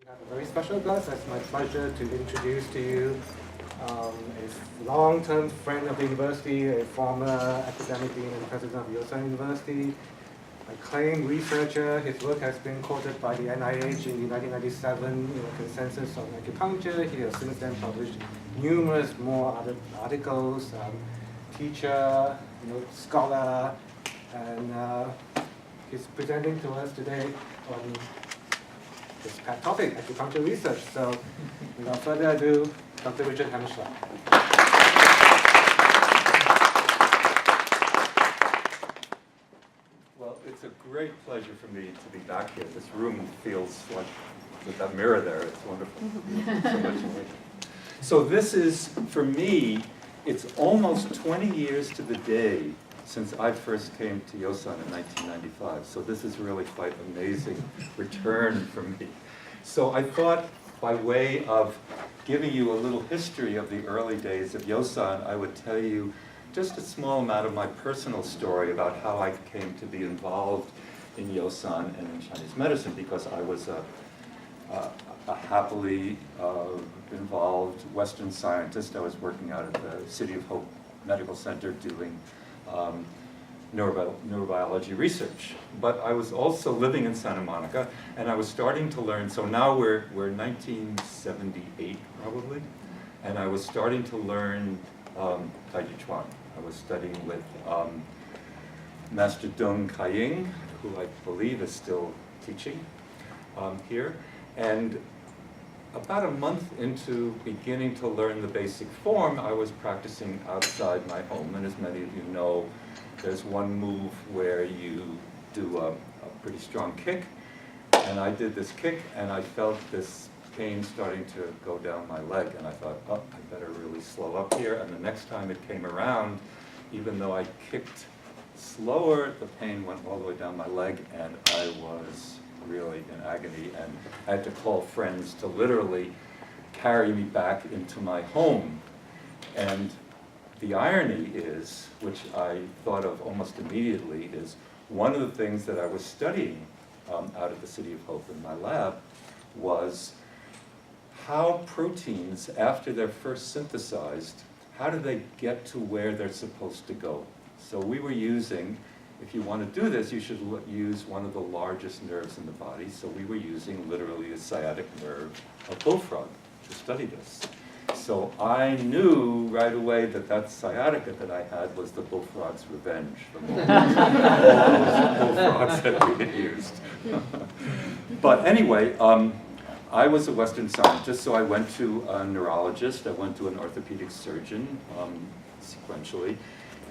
have a very special guest. It's my pleasure to introduce to you a long-term friend of the university, a former academic dean and president of Yosan University, acclaimed researcher. His work has been quoted by the NIH in the 1997 consensus on acupuncture. He has since then published numerous more other articles, teacher, scholar, and he's presenting to us today on this topic, acupuncture research. So, without further ado, Dr. Richard Hammerschlag. Well, it's a great pleasure for me to be back here. This room feels like, with that mirror there, it's wonderful. So much light. So this is, for me, it's almost 20 years to the day since I first came to Yosan in 1995. So this is really quite an amazing return for me. So I thought, by way of giving you a little history of the early days of Yosan, I would tell you just a small amount of my personal story about how I came to be involved in Yosan and in Chinese medicine, because I was a happily involved Western scientist. I was working out at the City of Hope Medical Center doing neurobiology research. But I was also living in Santa Monica, and I was starting to learn, so now we're 1978 probably, and I was starting to learn Tai Chi Chuan. I was studying with Master Deng Kaiying, who I believe is still teaching here. And about a month into beginning to learn the basic form, I was practicing outside my home. And as many of you know, there's one move where you do a pretty strong kick. And I did this kick, and I felt this pain starting to go down my leg. And I thought, oh, I better really slow up here. And the next time it came around, even though I kicked slower, the pain went all the way down my leg, and I was really in agony, and I had to call friends to literally carry me back into my home. And the irony is, which I thought of almost immediately, is one of the things that I was studying out of the City of Hope in my lab was how proteins, after they're first synthesized, how do they get to where they're supposed to go? So we were using, if you want to do this, you should use one of the largest nerves in the body. So we were using literally the sciatic nerve of bullfrog to study this. So I knew right away that that sciatica that I had was the bullfrog's revenge from all those bullfrogs that we had used. But anyway, I was a Western scientist, so I went to a neurologist, I went to an orthopedic surgeon, sequentially.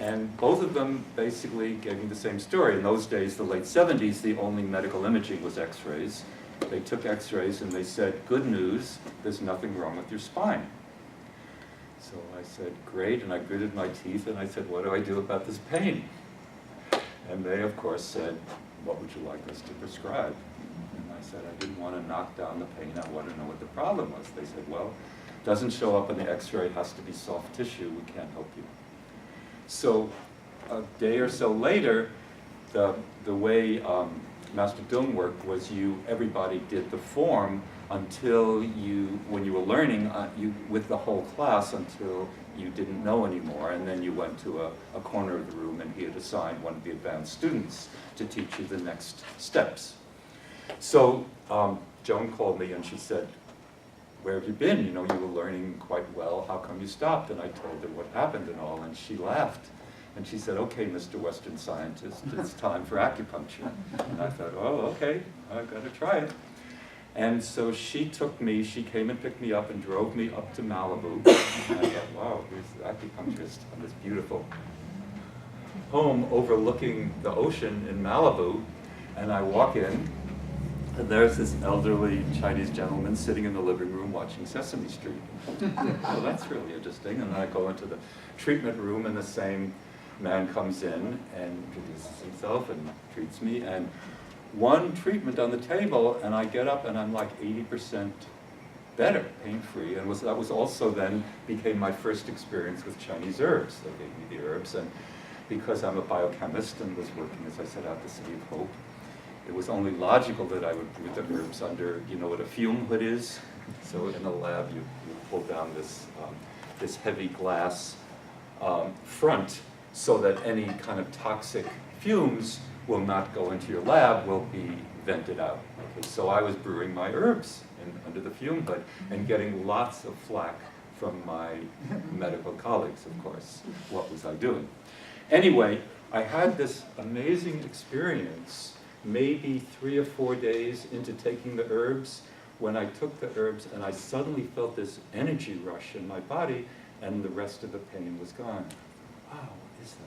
And both of them basically gave me the same story. In those days, the late 70s, the only medical imaging was x-rays. They took x-rays and they said, good news, there's nothing wrong with your spine. So I said, great, and I gritted my teeth and I said, what do I do about this pain? And they, of course, said, what would you like us to prescribe? And I said, I didn't want to knock down the pain, I want to know what the problem was. They said, well, it doesn't show up on the x-ray, it has to be soft tissue, we can't help you. So a day or so later, the way Master Dung worked was everybody did the form until when you were learning, with the whole class until you didn't know anymore. And then you went to a corner of the room and he had assigned one of the advanced students to teach you the next steps. So Joan called me and she said, where have you been? You were learning quite well. How come you stopped? And I told her what happened and all, and she laughed. And she said, okay, Mr. Western Scientist, it's time for acupuncture. And I thought, oh, okay, I've got to try it. And so she came and picked me up and drove me up to Malibu. And I thought, wow, here's the acupuncturist on this beautiful home overlooking the ocean in Malibu. And I walk in, and there's this elderly Chinese gentleman sitting in the living room watching Sesame Street. Oh, that's really interesting. And then I go into the treatment room, and the same man comes in and introduces himself and treats me. And one treatment on the table, and I get up, and I'm like 80% better, pain-free. And that was also then became my first experience with Chinese herbs. They gave me the herbs, and because I'm a biochemist and was working, as I said, at the City of Hope, it was only logical that I would brew the herbs under, you know what a fume hood is? So in a lab, you pull down this heavy glass front so that any kind of toxic fumes will not go into your lab, will be vented out. Okay, so I was brewing my herbs under the fume hood and getting lots of flack from my medical colleagues, of course. What was I doing? Anyway, I had this amazing experience maybe 3 or 4 days into taking the herbs, when I took the herbs and I suddenly felt this energy rush in my body and the rest of the pain was gone. Wow, what is that?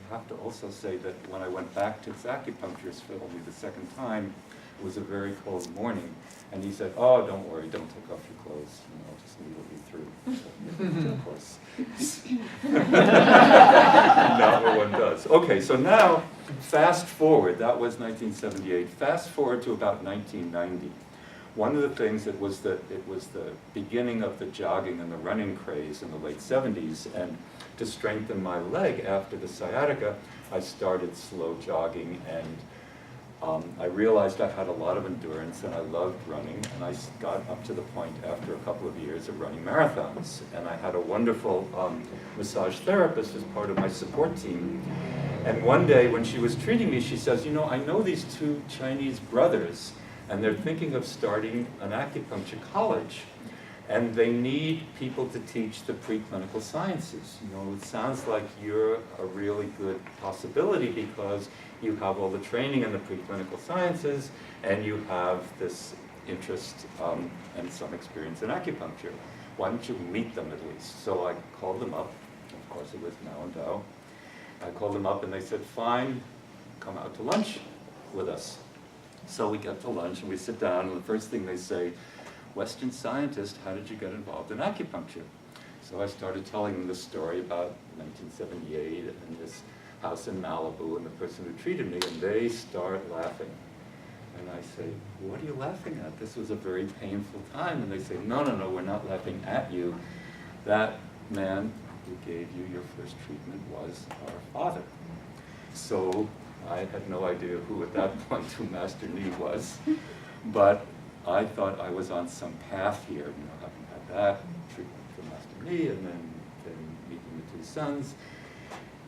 I have to also say that when I went back to this acupuncturist for only the second time, it was a very cold morning, and he said, oh, don't worry, don't take off your clothes, you know, just needle you through. Of course. Not what one does. Okay, so now, fast forward, that was 1978, fast forward to about 1990. One of the things that was that it was the beginning of the jogging and the running craze in the late 70s, and to strengthen my leg after the sciatica, I started slow jogging, and I realized I had a lot of endurance and I loved running, and I got up to the point after a couple of years of running marathons, and I had a wonderful massage therapist as part of my support team. And one day when she was treating me, she says, you know, I know these 2 Chinese brothers, and they're thinking of starting an acupuncture college, and they need people to teach the preclinical sciences. You know, it sounds like you're a really good possibility because you have all the training in the preclinical sciences, and you have this interest and some experience in acupuncture. Why don't you meet them at least? So I called them up. Of course, it was Mao and Dao. I called them up, and they said, fine, come out to lunch with us. So we get to lunch, and we sit down, and the first thing they say, Western scientist, how did you get involved in acupuncture? So I started telling them this story about 1978 and this house in Malibu and the person who treated me, and they start laughing. And I say, what are you laughing at? This was a very painful time. And they say, no, no, no, we're not laughing at you. That man who gave you your first treatment was our father. So I had no idea who at that point who Master Ni was, but I thought I was on some path here, you know, having had that treatment from Master Ni, and then meeting the 2 sons.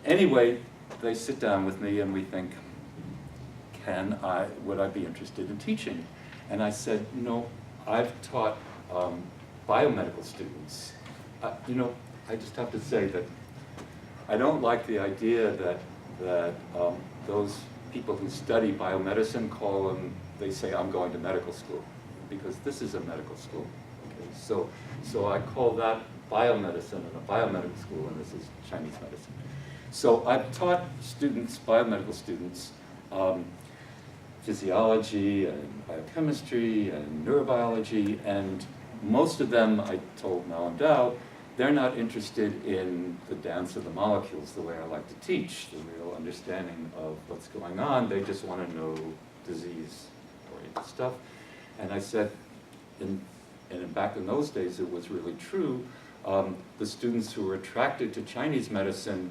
Anyway, they sit down with me and we think, would I be interested in teaching? And I said, you know, I've taught biomedical students. You know, I just have to say that I don't like the idea that those people who study biomedicine they say, I'm going to medical school, because this is a medical school. Okay? So I call that biomedicine and a biomedical school, and this is Chinese medicine. So I've taught students, biomedical students, physiology and biochemistry and neurobiology, and most of them, I told Mao and Dao, they're not interested in the dance of the molecules the way I like to teach, the real understanding of what's going on. They just want to know disease-oriented stuff. And I said, and back in those days it was really true, the students who were attracted to Chinese medicine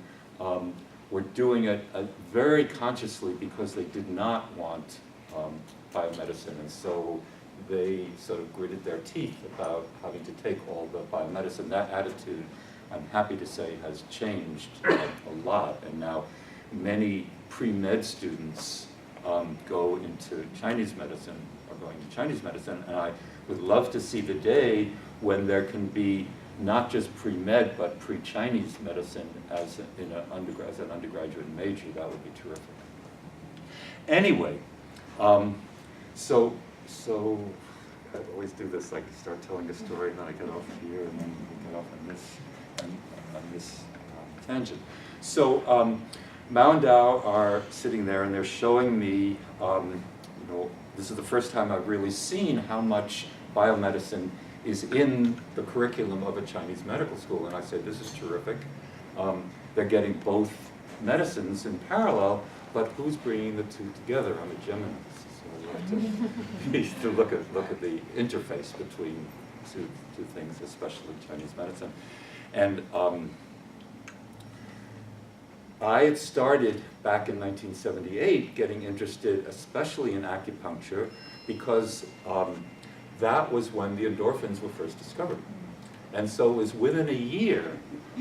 were doing it very consciously because they did not want biomedicine, and so they sort of gritted their teeth about having to take all the biomedicine. That attitude, I'm happy to say, has changed a lot, and now many pre-med students go into Chinese medicine, are going to Chinese medicine, and I would love to see the day when there can be not just pre-med, but pre-Chinese medicine as an undergraduate major. That would be terrific. Anyway, so I always do this, like start telling a story, and then I get off here, and then we get off on this tangent. So Mao and Dao are sitting there, and they're showing me, you know, this is the first time I've really seen how much biomedicine is in the curriculum of a Chinese medical school, and I say, this is terrific. They're getting both medicines in parallel, but who's bringing the 2 together? I'm a Gemini, so we have to look at the interface between two things, especially Chinese medicine. And I had started back in 1978 getting interested especially in acupuncture because that was when the endorphins were first discovered. And so it was within a year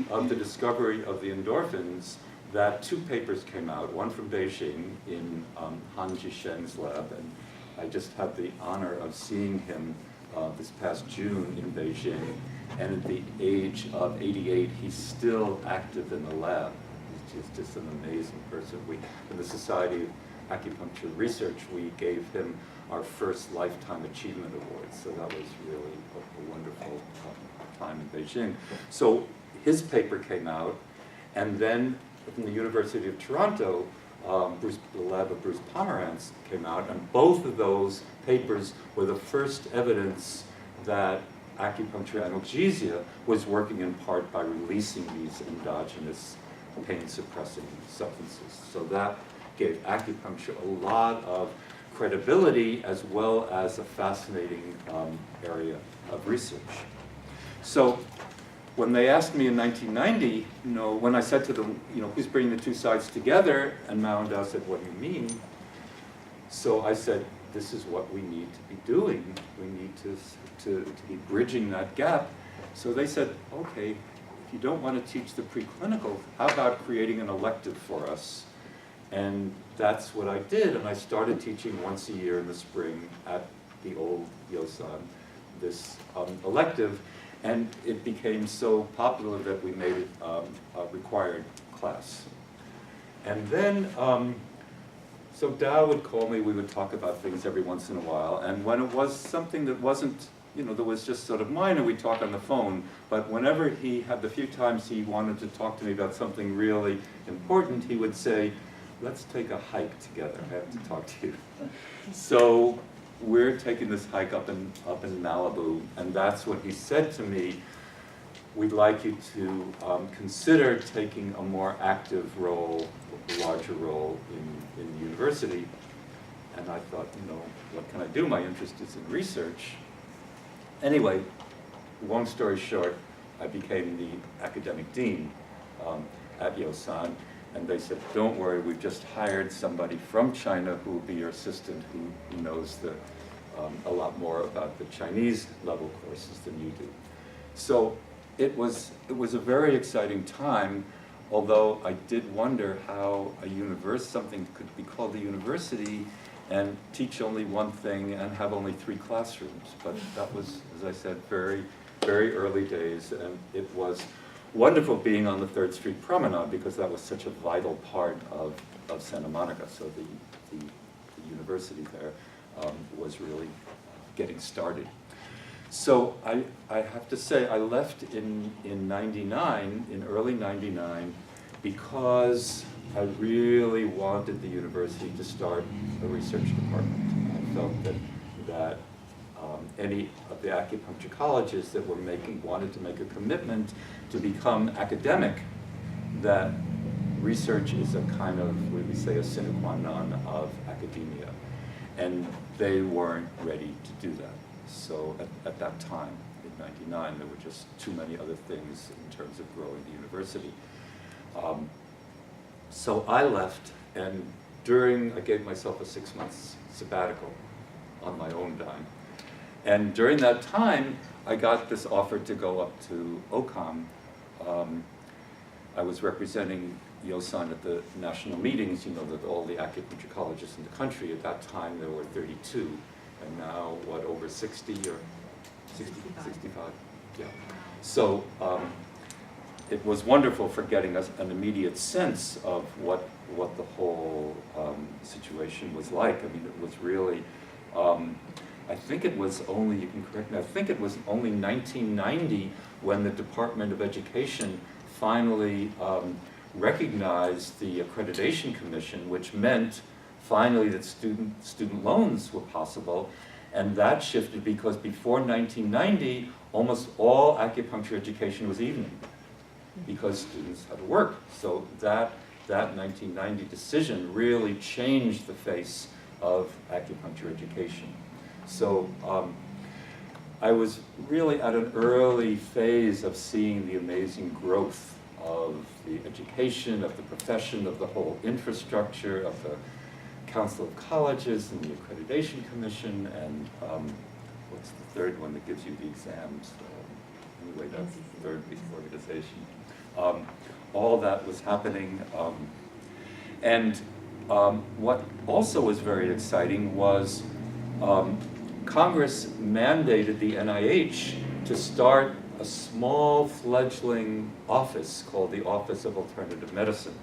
of the discovery of the endorphins that 2 papers came out, one from Beijing in Han Jisheng's lab, and I just had the honor of seeing him this past June in Beijing, and at the age of 88, he's still active in the lab. He's just an amazing person. In the Society of Acupuncture Research, we gave him our first Lifetime Achievement Award, so that was really a wonderful time in Beijing. So his paper came out, and then from the University of Toronto, the lab of Bruce Pomerantz came out, and both of those papers were the first evidence that acupuncture analgesia was working in part by releasing these endogenous pain-suppressing substances. So that gave acupuncture a lot of credibility as well as a fascinating area of research. So when they asked me in 1990, when I said to them, who's bringing the 2 sides together, and Mao and Dao said, what do you mean? So I said, this is what we need to be doing. We need to be bridging that gap. So they said, okay, if you don't want to teach the preclinical, how about creating an elective for us? And that's what I did, and I started teaching once a year in the spring at the old Yosan, this elective, and it became so popular that we made it a required class. And then, so Dao would call me, we would talk about things every once in a while, and when it was something that wasn't, that was just sort of minor, we'd talk on the phone, but whenever he had the few times he wanted to talk to me about something really important, he would say, let's take a hike together, I have to talk to you. So we're taking this hike up in Malibu, and that's what he said to me, we'd like you to consider taking a more active role, a larger role in the university. And I thought, what can I do? My interest is in research. Anyway, long story short, I became the academic dean at Yosan, and they said, don't worry, we've just hired somebody from China who will be your assistant, who knows a lot more about the Chinese level courses than you do. So it was a very exciting time, although I did wonder how something could be called a university and teach only one thing and have only 3 classrooms. But that was, as I said, very, very early days, and it was wonderful being on the 3rd Street Promenade because that was such a vital part of Santa Monica. So the university there was really getting started. So I have to say I left in early 99, because I really wanted the university to start a research department. I felt that any of the acupuncture colleges that wanted to make a commitment to become academic, that research is a kind of, what we say, a sine qua non of academia. And they weren't ready to do that. So at that time, in 99, there were just too many other things in terms of growing the university. So I left, and I gave myself a 6-month sabbatical on my own dime. And during that time, I got this offer to go up to OCOM. I was representing Yosan at the national meetings, all the acupuncture colleges in the country. At that time, there were 32, and now, over 60 or 65? Yeah. So it was wonderful for getting us an immediate sense of what the whole situation was like. I mean, it was really, I think it was only, you can correct me, I think it was only 1990 when the Department of Education finally recognized the Accreditation Commission, which meant finally that student loans were possible. And that shifted because before 1990, almost all acupuncture education was evening because students had to work. So that 1990 decision really changed the face of acupuncture education. So I was really at an early phase of seeing the amazing growth of the education, of the profession, of the whole infrastructure, of the Council of Colleges and the Accreditation Commission, and what's the third one that gives you the exams? Anyway, that's the third piece of organization. All that was happening. And what also was very exciting was Congress mandated the NIH to start a small fledgling office called the Office of Alternative Medicine.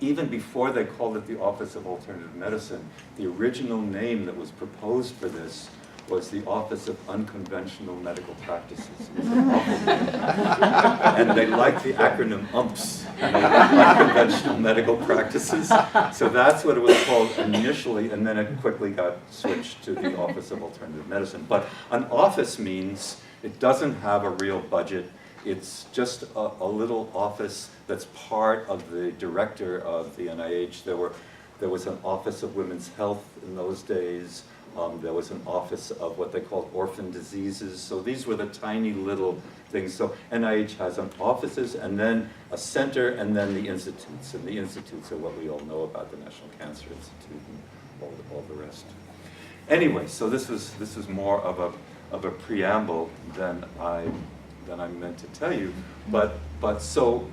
Even before they called it the Office of Alternative Medicine, the original name that was proposed for this was the Office of Unconventional Medical Practices. It was an awful name. And they liked the acronym UMPS, Unconventional Medical Practices. So that's what it was called initially, and then it quickly got switched to the Office of Alternative Medicine. But an office means it doesn't have a real budget. It's just a little office that's part of the director of the NIH. There was an Office of Women's Health in those days. There was an office of what they called orphan diseases. So these were the tiny little things. So NIH has some offices, and then a center, and then the institutes. And the institutes are what we all know about, the National Cancer Institute and all the rest. Anyway, so this was more of a preamble than I meant to tell you. But so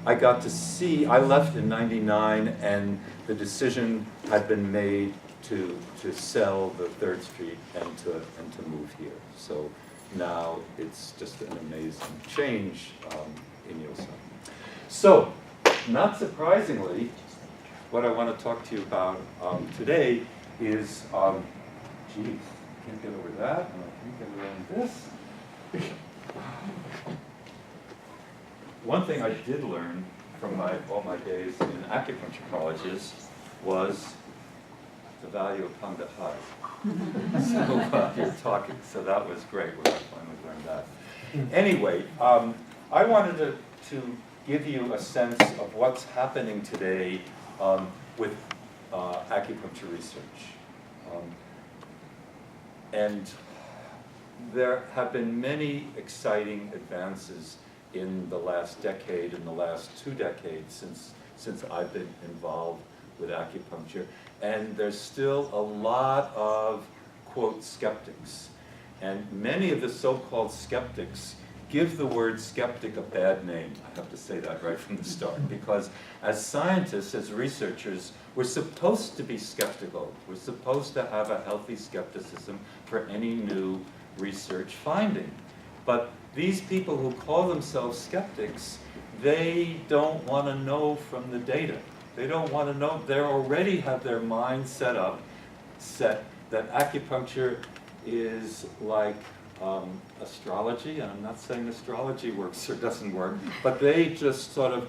I got to see. I left in '99, and the decision had been made to sell the 3rd Street and to move here. So now it's just an amazing change in Yosemite. So, not surprisingly, what I want to talk to you about today is, geez, can't get over that, and I can't get around this. One thing I did learn from all my days in acupuncture colleges was the value of tongue to high. So you're talking, so that was great when I finally learned that. Anyway, I wanted to give you a sense of what's happening today with acupuncture research. And there have been many exciting advances in the last decade, in the last 2 decades since I've been involved with acupuncture. And there's still a lot of, quote, skeptics. And many of the so-called skeptics give the word skeptic a bad name. I have to say that right from the start, because as scientists, as researchers, we're supposed to be skeptical. We're supposed to have a healthy skepticism for any new research finding. But these people who call themselves skeptics, they don't want to know from the data. They don't want to know. They already have their mind set that acupuncture is like astrology, and I'm not saying astrology works or doesn't work, but they just sort of,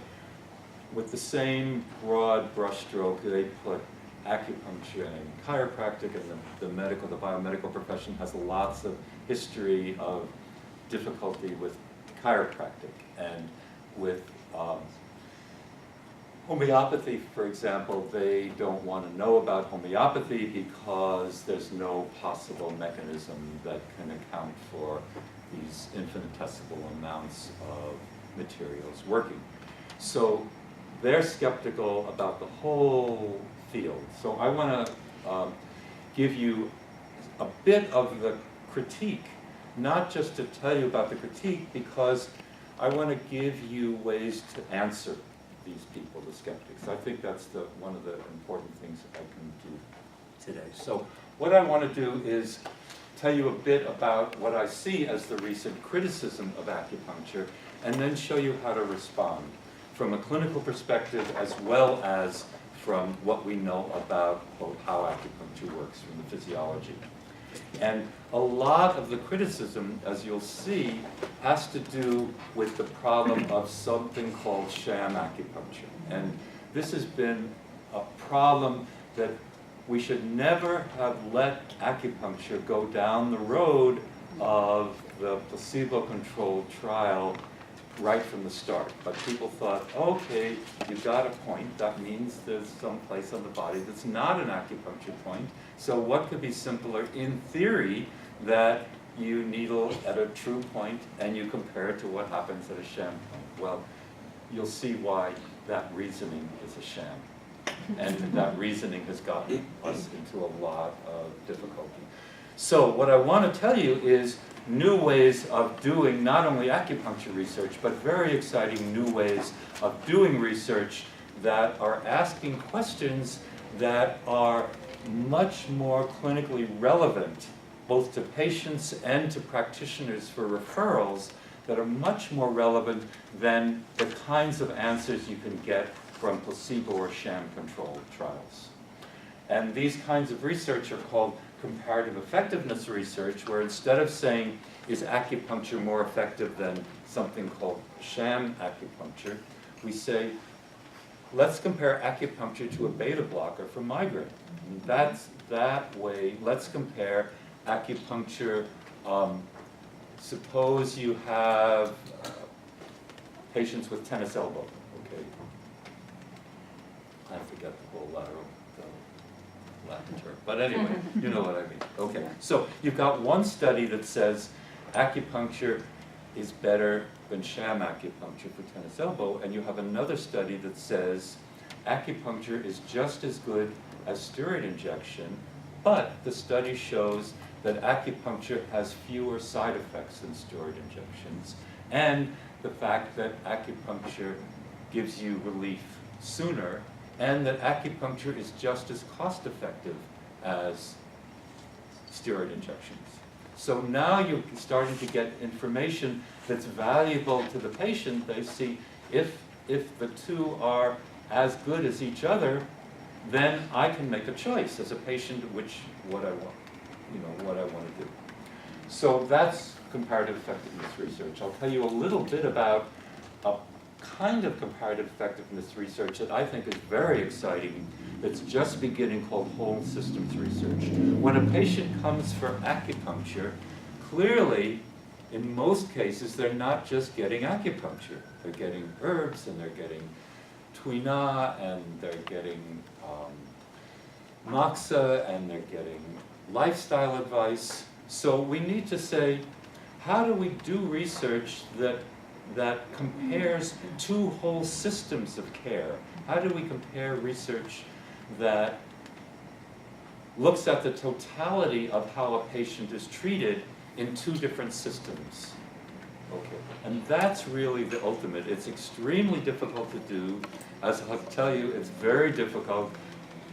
with the same broad brushstroke, they put acupuncture and chiropractic, and the biomedical profession has lots of history of difficulty with chiropractic, and with homeopathy, for example, they don't want to know about homeopathy because there's no possible mechanism that can account for these infinitesimal amounts of materials working. So they're skeptical about the whole field. So I want to give you a bit of the critique, not just to tell you about the critique, because I want to give you ways to answer these people, the skeptics. I think that's one of the important things I can do today. So what I want to do is tell you a bit about what I see as the recent criticism of acupuncture, and then show you how to respond from a clinical perspective as well as from what we know about how acupuncture works from the physiology. And a lot of the criticism, as you'll see, has to do with the problem of something called sham acupuncture. And this has been a problem that we should never have let acupuncture go down the road of the placebo-controlled trial right from the start. But people thought, okay, you got a point. That means there's some place on the body that's not an acupuncture point. So what could be simpler, in theory, that you needle at a true point and you compare it to what happens at a sham point. Well, you'll see why that reasoning is a sham. And that reasoning has gotten us into a lot of difficulty. So what I want to tell you is new ways of doing not only acupuncture research, but very exciting new ways of doing research that are asking questions that are much more clinically relevant, both to patients and to practitioners for referrals, that are much more relevant than the kinds of answers you can get from placebo or sham-controlled trials. And these kinds of research are called comparative effectiveness research, where instead of saying, is acupuncture more effective than something called sham acupuncture, we say, let's compare acupuncture to a beta blocker for migraine. And that's that way. Let's compare acupuncture. Suppose you have patients with tennis elbow. Okay, I forget the whole Latin term, but anyway, you know what I mean. Okay, so you've got one study that says acupuncture is better than sham acupuncture for tennis elbow, and you have another study that says acupuncture is just as good as steroid injection, but the study shows that acupuncture has fewer side effects than steroid injections, and the fact that acupuncture gives you relief sooner, and that acupuncture is just as cost effective as steroid injections. So now you're starting to get information that's valuable to the patient. They see if the two are as good as each other, then I can make a choice as a patient what I want to do. So that's comparative effectiveness research. I'll tell you a little bit about a kind of comparative effectiveness research that I think is very exciting, that's just beginning, called whole systems research. When a patient comes for acupuncture, clearly, in most cases, they're not just getting acupuncture. They're getting herbs, and they're getting tuina, and they're getting moxa, and they're getting lifestyle advice. So we need to say, how do we do research that compares two whole systems of care? How do we compare research that looks at the totality of how a patient is treated in two different systems? Okay, and that's really the ultimate. It's extremely difficult to do. As I'll tell you, it's very difficult.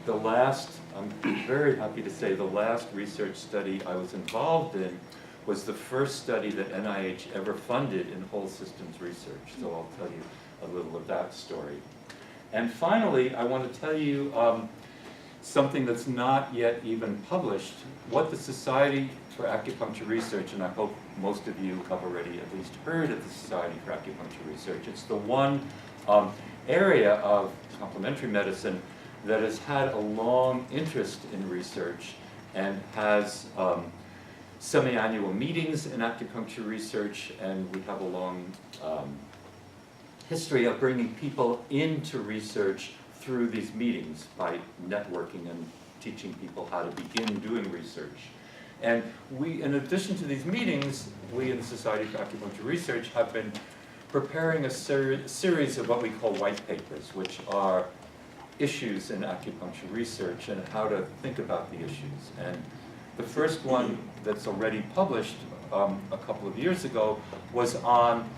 I'm very happy to say, the last research study I was involved in was the first study that NIH ever funded in whole systems research. So I'll tell you a little of that story. And finally, I want to tell you something that's not yet even published, what the Society for Acupuncture Research, and I hope most of you have already at least heard of the Society for Acupuncture Research. It's the one area of complementary medicine that has had a long interest in research and has semi-annual meetings in acupuncture research, and we have a long history of bringing people into research through these meetings by networking and teaching people how to begin doing research. And we, in addition to these meetings, we in the Society for Acupuncture Research have been preparing a series of what we call white papers, which are issues in acupuncture research and how to think about the issues. And the first one that's already published a couple of years ago was on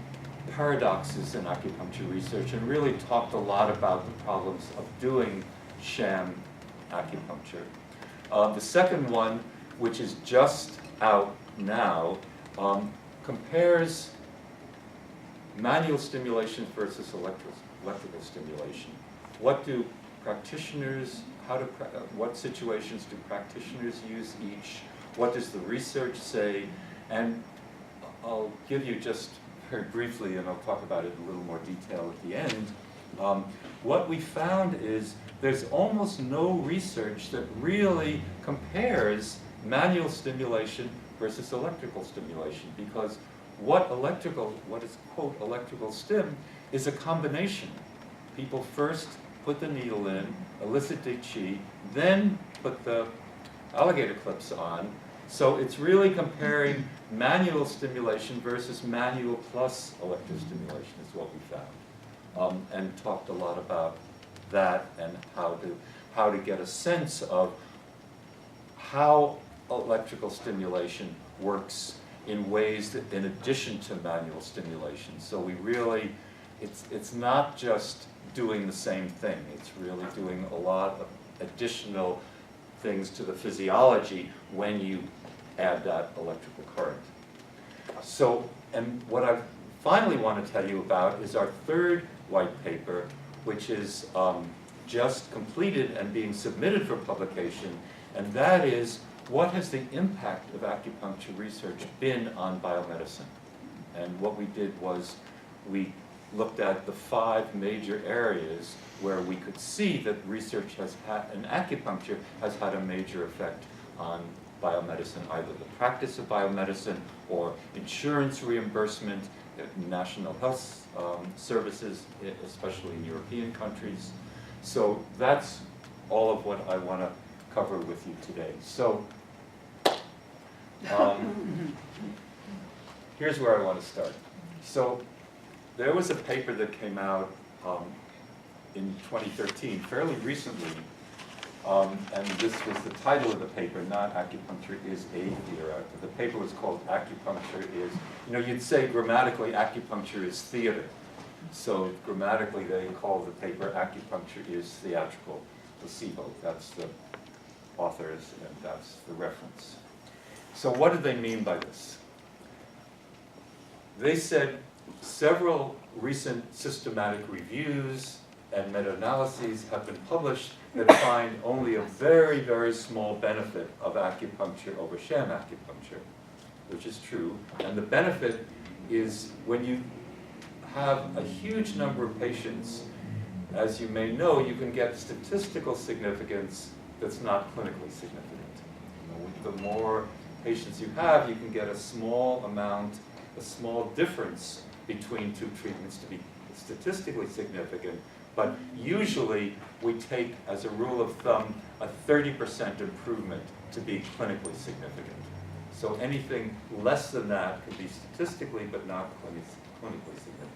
paradoxes in acupuncture research, and really talked a lot about the problems of doing sham acupuncture. The second one, which is just out now, compares manual stimulation versus electrical stimulation. What do practitioners, what situations do practitioners use each? What does the research say? And I'll give you just very briefly, and I'll talk about it in a little more detail at the end. What we found is there's almost no research that really compares manual stimulation versus electrical stimulation, because what is quote electrical stim is a combination. People first put the needle in, elicit the qi, then put the alligator clips on, So it's really comparing manual stimulation versus manual plus electrostimulation is what we found. And talked a lot about that and how to get a sense of how electrical stimulation works in ways that in addition to manual stimulation. So we really, it's not just doing the same thing, it's really doing a lot of additional things to the physiology when you add that electrical current. So, and what I finally want to tell you about is our third white paper, which is just completed and being submitted for publication, and that is, what has the impact of acupuncture research been on biomedicine? And what we did was we looked at the 5 major areas where we could see that research has had, and acupuncture has had a major effect on biomedicine, either the practice of biomedicine or insurance reimbursement, national health services, especially in European countries. So that's all of what I want to cover with you today. So here's where I want to start. So there was a paper that came out in 2013, fairly recently, and this was the title of the paper, not Acupuncture is a Theater. The paper was called Acupuncture is, you'd say grammatically acupuncture is theater. So grammatically they call the paper Acupuncture is Theatrical, placebo. That's the authors and that's the reference. So what did they mean by this? They said several recent systematic reviews and meta-analyses have been published that find only a very, very small benefit of acupuncture over sham acupuncture, which is true. And the benefit is when you have a huge number of patients, as you may know, you can get statistical significance that's not clinically significant. The more patients you have, you can get a small amount, a small difference between 2 treatments to be statistically significant, but usually we take, as a rule of thumb, a 30% improvement to be clinically significant. So anything less than that can be statistically, but not clinically significant.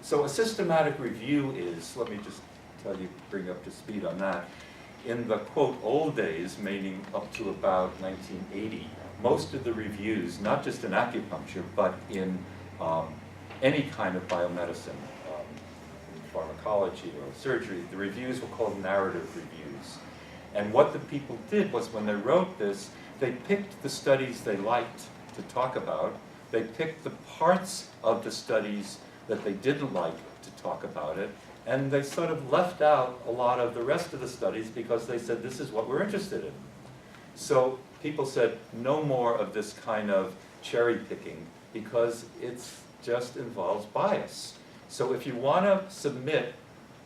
So a systematic review is, let me just tell you, bring you up to speed on that. In the, quote, old days, meaning up to about 1980, most of the reviews, not just in acupuncture, but in any kind of biomedicine, in pharmacology or surgery, the reviews were called narrative reviews. And what the people did was when they wrote this, they picked the studies they liked to talk about, they picked the parts of the studies that they didn't like to talk about it, and they sort of left out a lot of the rest of the studies because they said, this is what we're interested in. So people said, no more of this kind of cherry picking because it just involves bias. So if you want to submit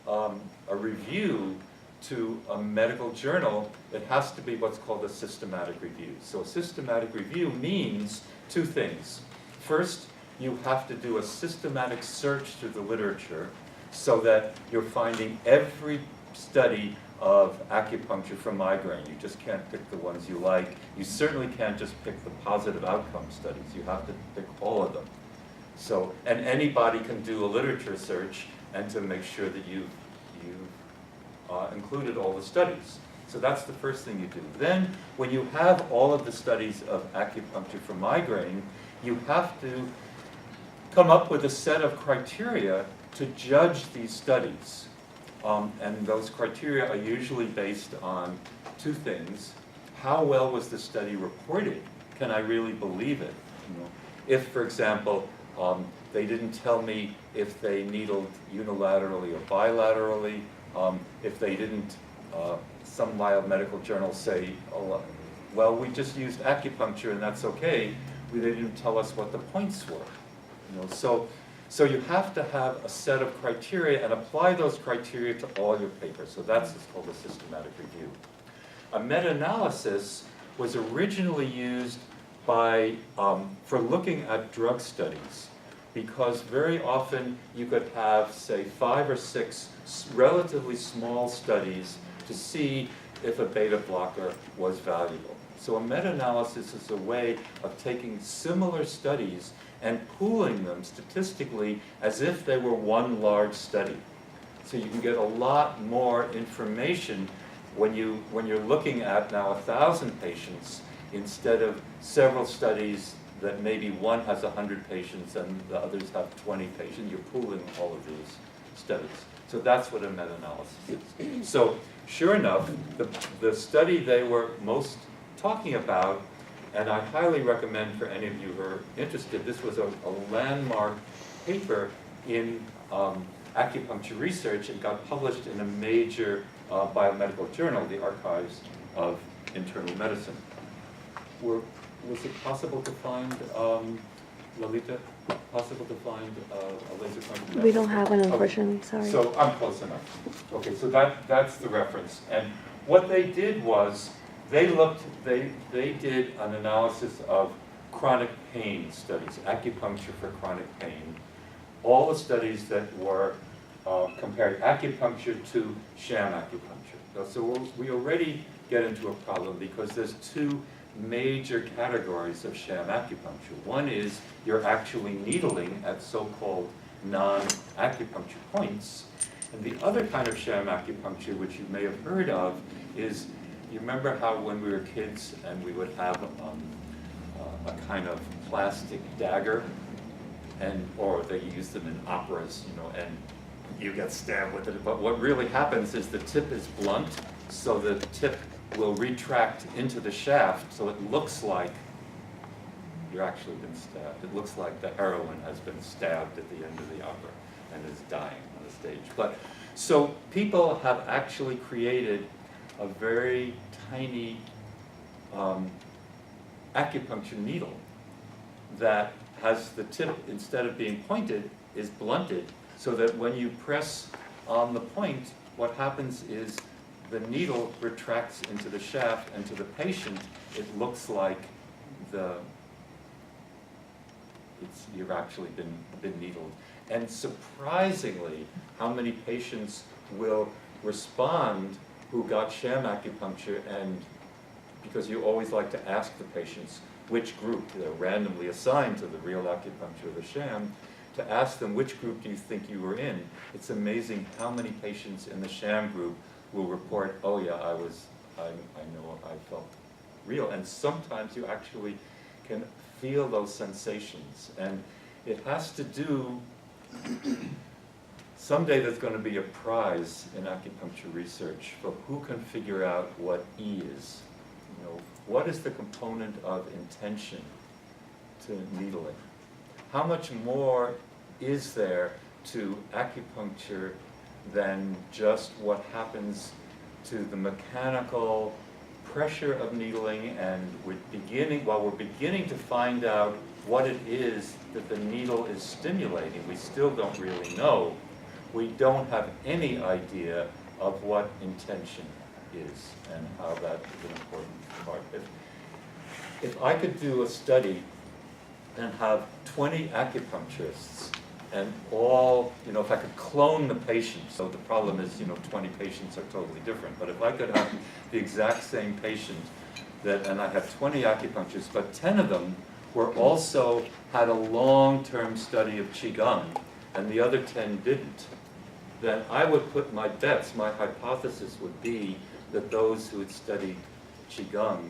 a review to a medical journal, it has to be what's called a systematic review. So a systematic review means 2 things. First, you have to do a systematic search through the literature so that you're finding every study of acupuncture for migraine. You just can't pick the ones you like. You certainly can't just pick the positive outcome studies. You have to pick all of them. So, and anybody can do a literature search and to make sure that you've included all the studies. So that's the first thing you do. Then, when you have all of the studies of acupuncture for migraine, you have to come up with a set of criteria to judge these studies. And those criteria are usually based on 2 things. How well was the study reported? Can I really believe it? If, for example, they didn't tell me if they needled unilaterally or bilaterally, if they didn't, some biomedical journals say, oh, well, we just used acupuncture and that's okay. They didn't tell us what the points were. So you have to have a set of criteria and apply those criteria to all your papers. So that's what's called a systematic review. A meta-analysis was originally used by, for looking at drug studies, because very often you could have, say, 5 or 6 relatively small studies to see if a beta blocker was valuable. So a meta-analysis is a way of taking similar studies and pooling them statistically as if they were one large study. So you can get a lot more information when you're looking at now 1,000 patients instead of several studies that maybe one has 100 patients and the others have 20 patients. You're pooling all of these studies. So that's what a meta-analysis is. So sure enough, the study they were most talking about, and I highly recommend for any of you who are interested, this was a landmark paper in acupuncture research. It got published in a major biomedical journal, the Archives of Internal Medicine. Was it possible to find, Lalita, possible to find a laser pointer? We don't have one, unfortunately, Okay. sorry. So I'm close enough. Okay, so that's the reference. And what they did was, they did an analysis of chronic pain studies, acupuncture for chronic pain. All the studies that were compared acupuncture to sham acupuncture. So we already get into a problem because there's two major categories of sham acupuncture. One is you're actually needling at so-called non-acupuncture points. And the other kind of sham acupuncture, which you may have heard of, is, you remember how when we were kids and we would have a kind of plastic dagger, or they use them in operas, and you get stabbed with it. But what really happens is the tip is blunt, so the tip will retract into the shaft, so it looks like you're actually been stabbed. It looks like the heroine has been stabbed at the end of the opera and is dying on the stage. But so people have actually created a very tiny acupuncture needle that has the tip, instead of being pointed, is blunted, so that when you press on the point, what happens is the needle retracts into the shaft, and to the patient, it looks like you've actually been needled. And surprisingly, how many patients will respond who got sham acupuncture, and because you always like to ask the patients which group, they're randomly assigned to the real acupuncture or the sham, to ask them which group do you think you were in. It's amazing how many patients in the sham group will report, oh yeah, I know I felt real. And sometimes you actually can feel those sensations. And it has to do, someday there's going to be a prize in acupuncture research for who can figure out what E is. What is the component of intention to needling? How much more is there to acupuncture than just what happens to the mechanical pressure of needling? And while we're beginning to find out what it is that the needle is stimulating, we still don't really know. We don't have any idea of what intention is and how that is an important part. If I could do a study and have 20 acupuncturists and all, if I could clone the patients, so the problem is, 20 patients are totally different, but if I could have the exact same patient, and I have 20 acupuncturists, but 10 of them were also had a long-term study of Qigong, and the other 10 didn't, then I would put my bets, my hypothesis would be that those who had studied Qigong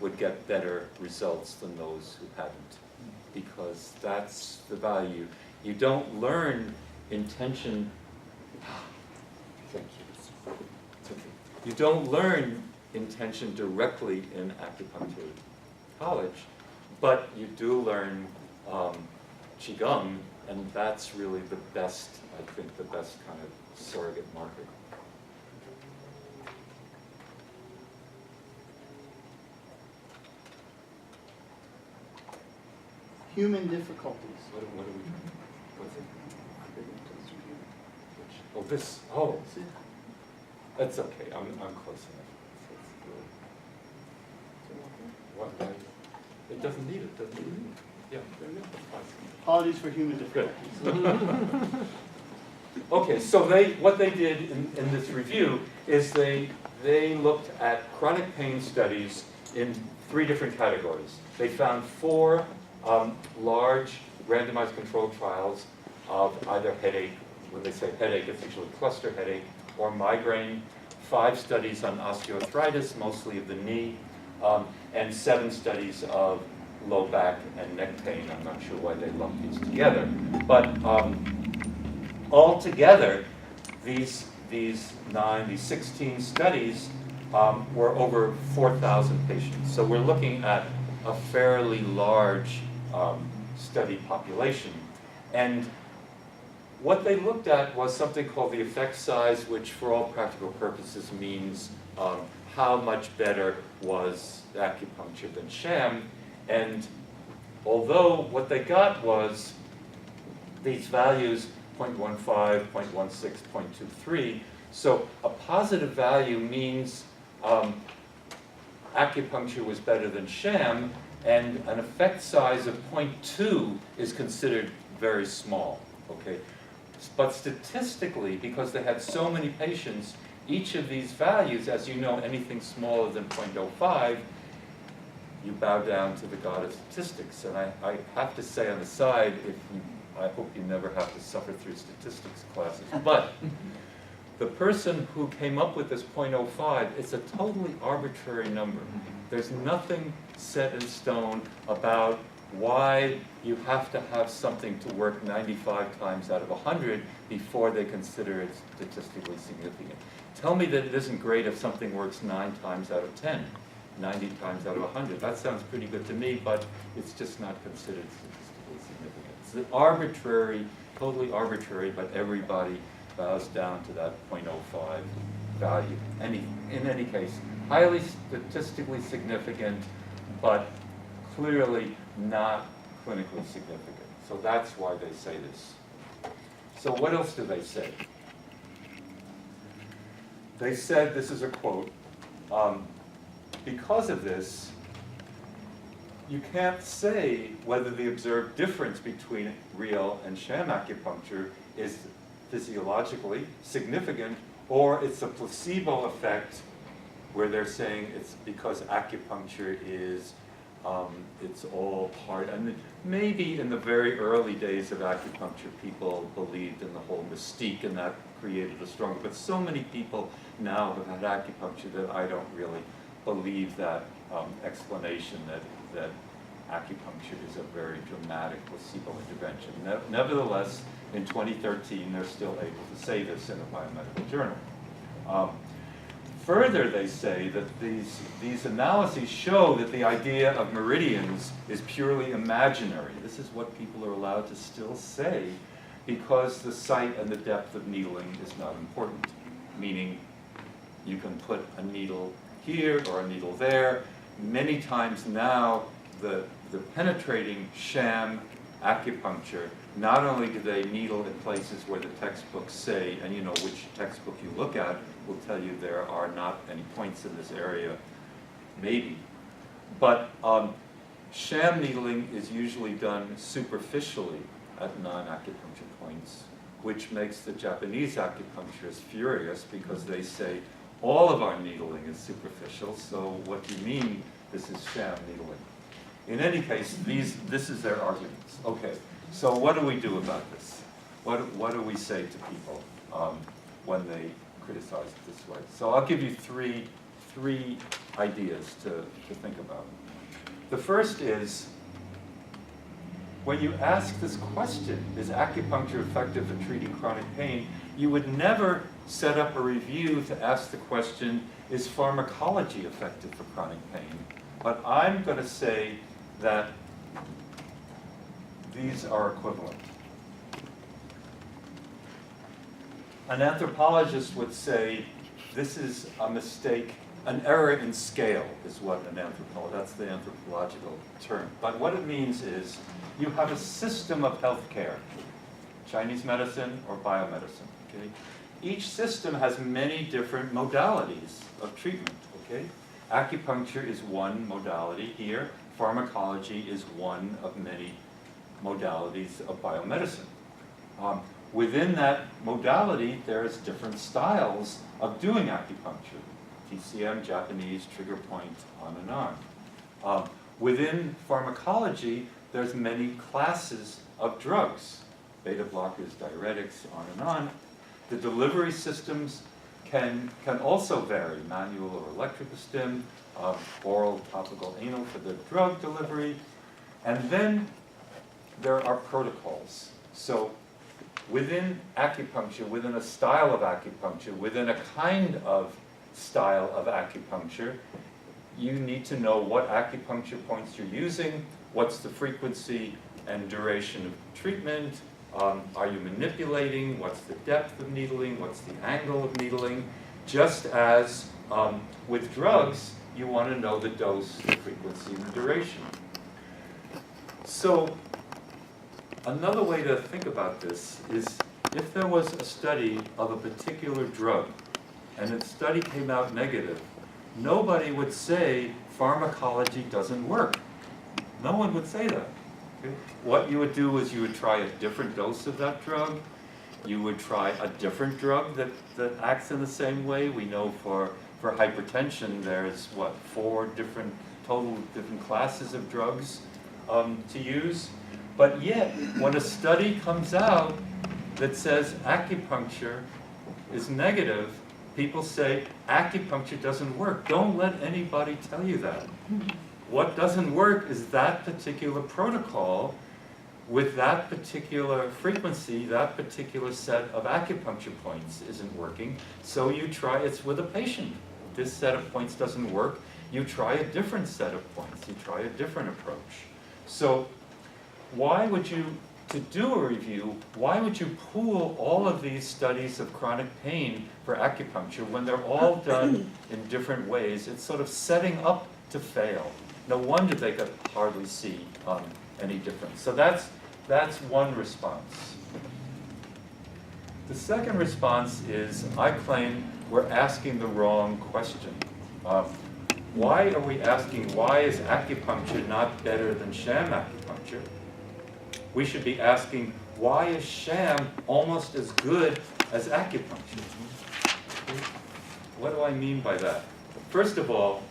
would get better results than those who hadn't, because that's the value. You don't learn intention. Thank you. It's okay. You don't learn intention directly in acupuncture college, but you do learn Qigong, and that's really the best, I think, the best kind of surrogate marker. Human difficulties. What are we trying? What's it? Oh, this. Oh, that's okay. I'm close enough. What? It doesn't need it. Doesn't need it. Yeah. Apologies for human difficulties. Good. Okay, so what they did in this review is they looked at chronic pain studies in three different categories. They found 4 large randomized controlled trials of either headache, when they say headache, it's usually cluster headache, or migraine, 5 studies on osteoarthritis, mostly of the knee, and 7 studies of low back and neck pain. I'm not sure why they lumped these together. But altogether, these 16 studies were over 4,000 patients. So we're looking at a fairly large study population. And what they looked at was something called the effect size, which for all practical purposes means how much better was acupuncture than sham. And although what they got was these values, 0.15, 0.16, 0.23, so a positive value means acupuncture was better than sham, and an effect size of 0.2 is considered very small, okay? But statistically, because they had so many patients, each of these values, as you know, anything smaller than 0.05, you bow down to the god of statistics. And I have to say on the side, I hope you never have to suffer through statistics classes. But the person who came up with this 0.05, it's a totally arbitrary number. There's nothing set in stone about why you have to have something to work 95 times out of 100 before they consider it statistically significant. Tell me that it isn't great if something works 9 times out of 10, 90 times out of 100. That sounds pretty good to me, but it's just not considered statistically significant. It's arbitrary, totally arbitrary, but everybody bows down to that 0.05 value. In any case, highly statistically significant, but clearly not clinically significant. So that's why they say this. So what else do they say? They said, this is a quote, because of this, you can't say whether the observed difference between real and sham acupuncture is physiologically significant, or it's a placebo effect where they're saying it's because acupuncture is it's all part, and maybe in the very early days of acupuncture, people believed in the whole mystique, and that created a stronger. But so many people now have had acupuncture that I don't really believe that explanation that acupuncture is a very dramatic placebo intervention. Nevertheless, in 2013, they're still able to say this in a biomedical journal. Further, they say that these analyses show that the idea of meridians is purely imaginary. This is what people are allowed to still say because the site and the depth of needling is not important, meaning you can put a needle here or a needle there. Many times now, the penetrating sham acupuncture, not only do they needle in places where the textbooks say, and you know which textbook you look at will tell you there are not any points in this area, maybe. But sham needling is usually done superficially at non-acupuncture points, which makes the Japanese acupuncturists furious because they say, all of our needling is superficial, so what do you mean this is sham needling? In any case, this is their arguments. Okay, so what do we do about this? What do we say to people when they criticize it this way? So I'll give you three ideas to think about. The first is, when you ask this question, is acupuncture effective for treating chronic pain, you would never set up a review to ask the question, is pharmacology effective for chronic pain? But I'm going to say that these are equivalent. An anthropologist would say this is a mistake, an error in scale is what an anthropologist, that's the anthropological term. But what it means is you have a system of healthcare, Chinese medicine or biomedicine, okay? Each system has many different modalities of treatment, okay? Acupuncture is one modality here. Pharmacology is one of many modalities of biomedicine. Within that modality, there's different styles of doing acupuncture. TCM, Japanese, trigger point, on and on. Within pharmacology, there's many classes of drugs. Beta blockers, diuretics, on and on. The delivery systems can also vary, manual or electrical stim, oral, topical, anal for the drug delivery. And then there are protocols. So within acupuncture, within a style of acupuncture, within a kind of style of acupuncture, you need to know what acupuncture points you're using, what's the frequency and duration of treatment, are you manipulating, what's the depth of needling, what's the angle of needling. Just as with drugs, you want to know the dose, the frequency, and the duration. So another way to think about this is if there was a study of a particular drug and its study came out negative, nobody would say pharmacology doesn't work. No one would say that. Okay? What you would do is you would try a different dose of that drug. You would try a different drug that acts in the same way. We know for hypertension there's, what, 4 total different classes of drugs to use. But yet, when a study comes out that says acupuncture is negative, people say acupuncture doesn't work. Don't let anybody tell you that. What doesn't work is that particular protocol with that particular frequency, that particular set of acupuncture points isn't working. So you try, it's with a patient. This set of points doesn't work. You try a different set of points. You try a different approach. So why would you, to do a review, why would you pool all of these studies of chronic pain for acupuncture when they're all done in different ways? It's sort of setting up to fail. No wonder they could hardly see any difference. So that's one response. The second response is, I claim we're asking the wrong question. Why are we asking, why is acupuncture not better than sham acupuncture? We should be asking, why is sham almost as good as acupuncture? What do I mean by that? First of all,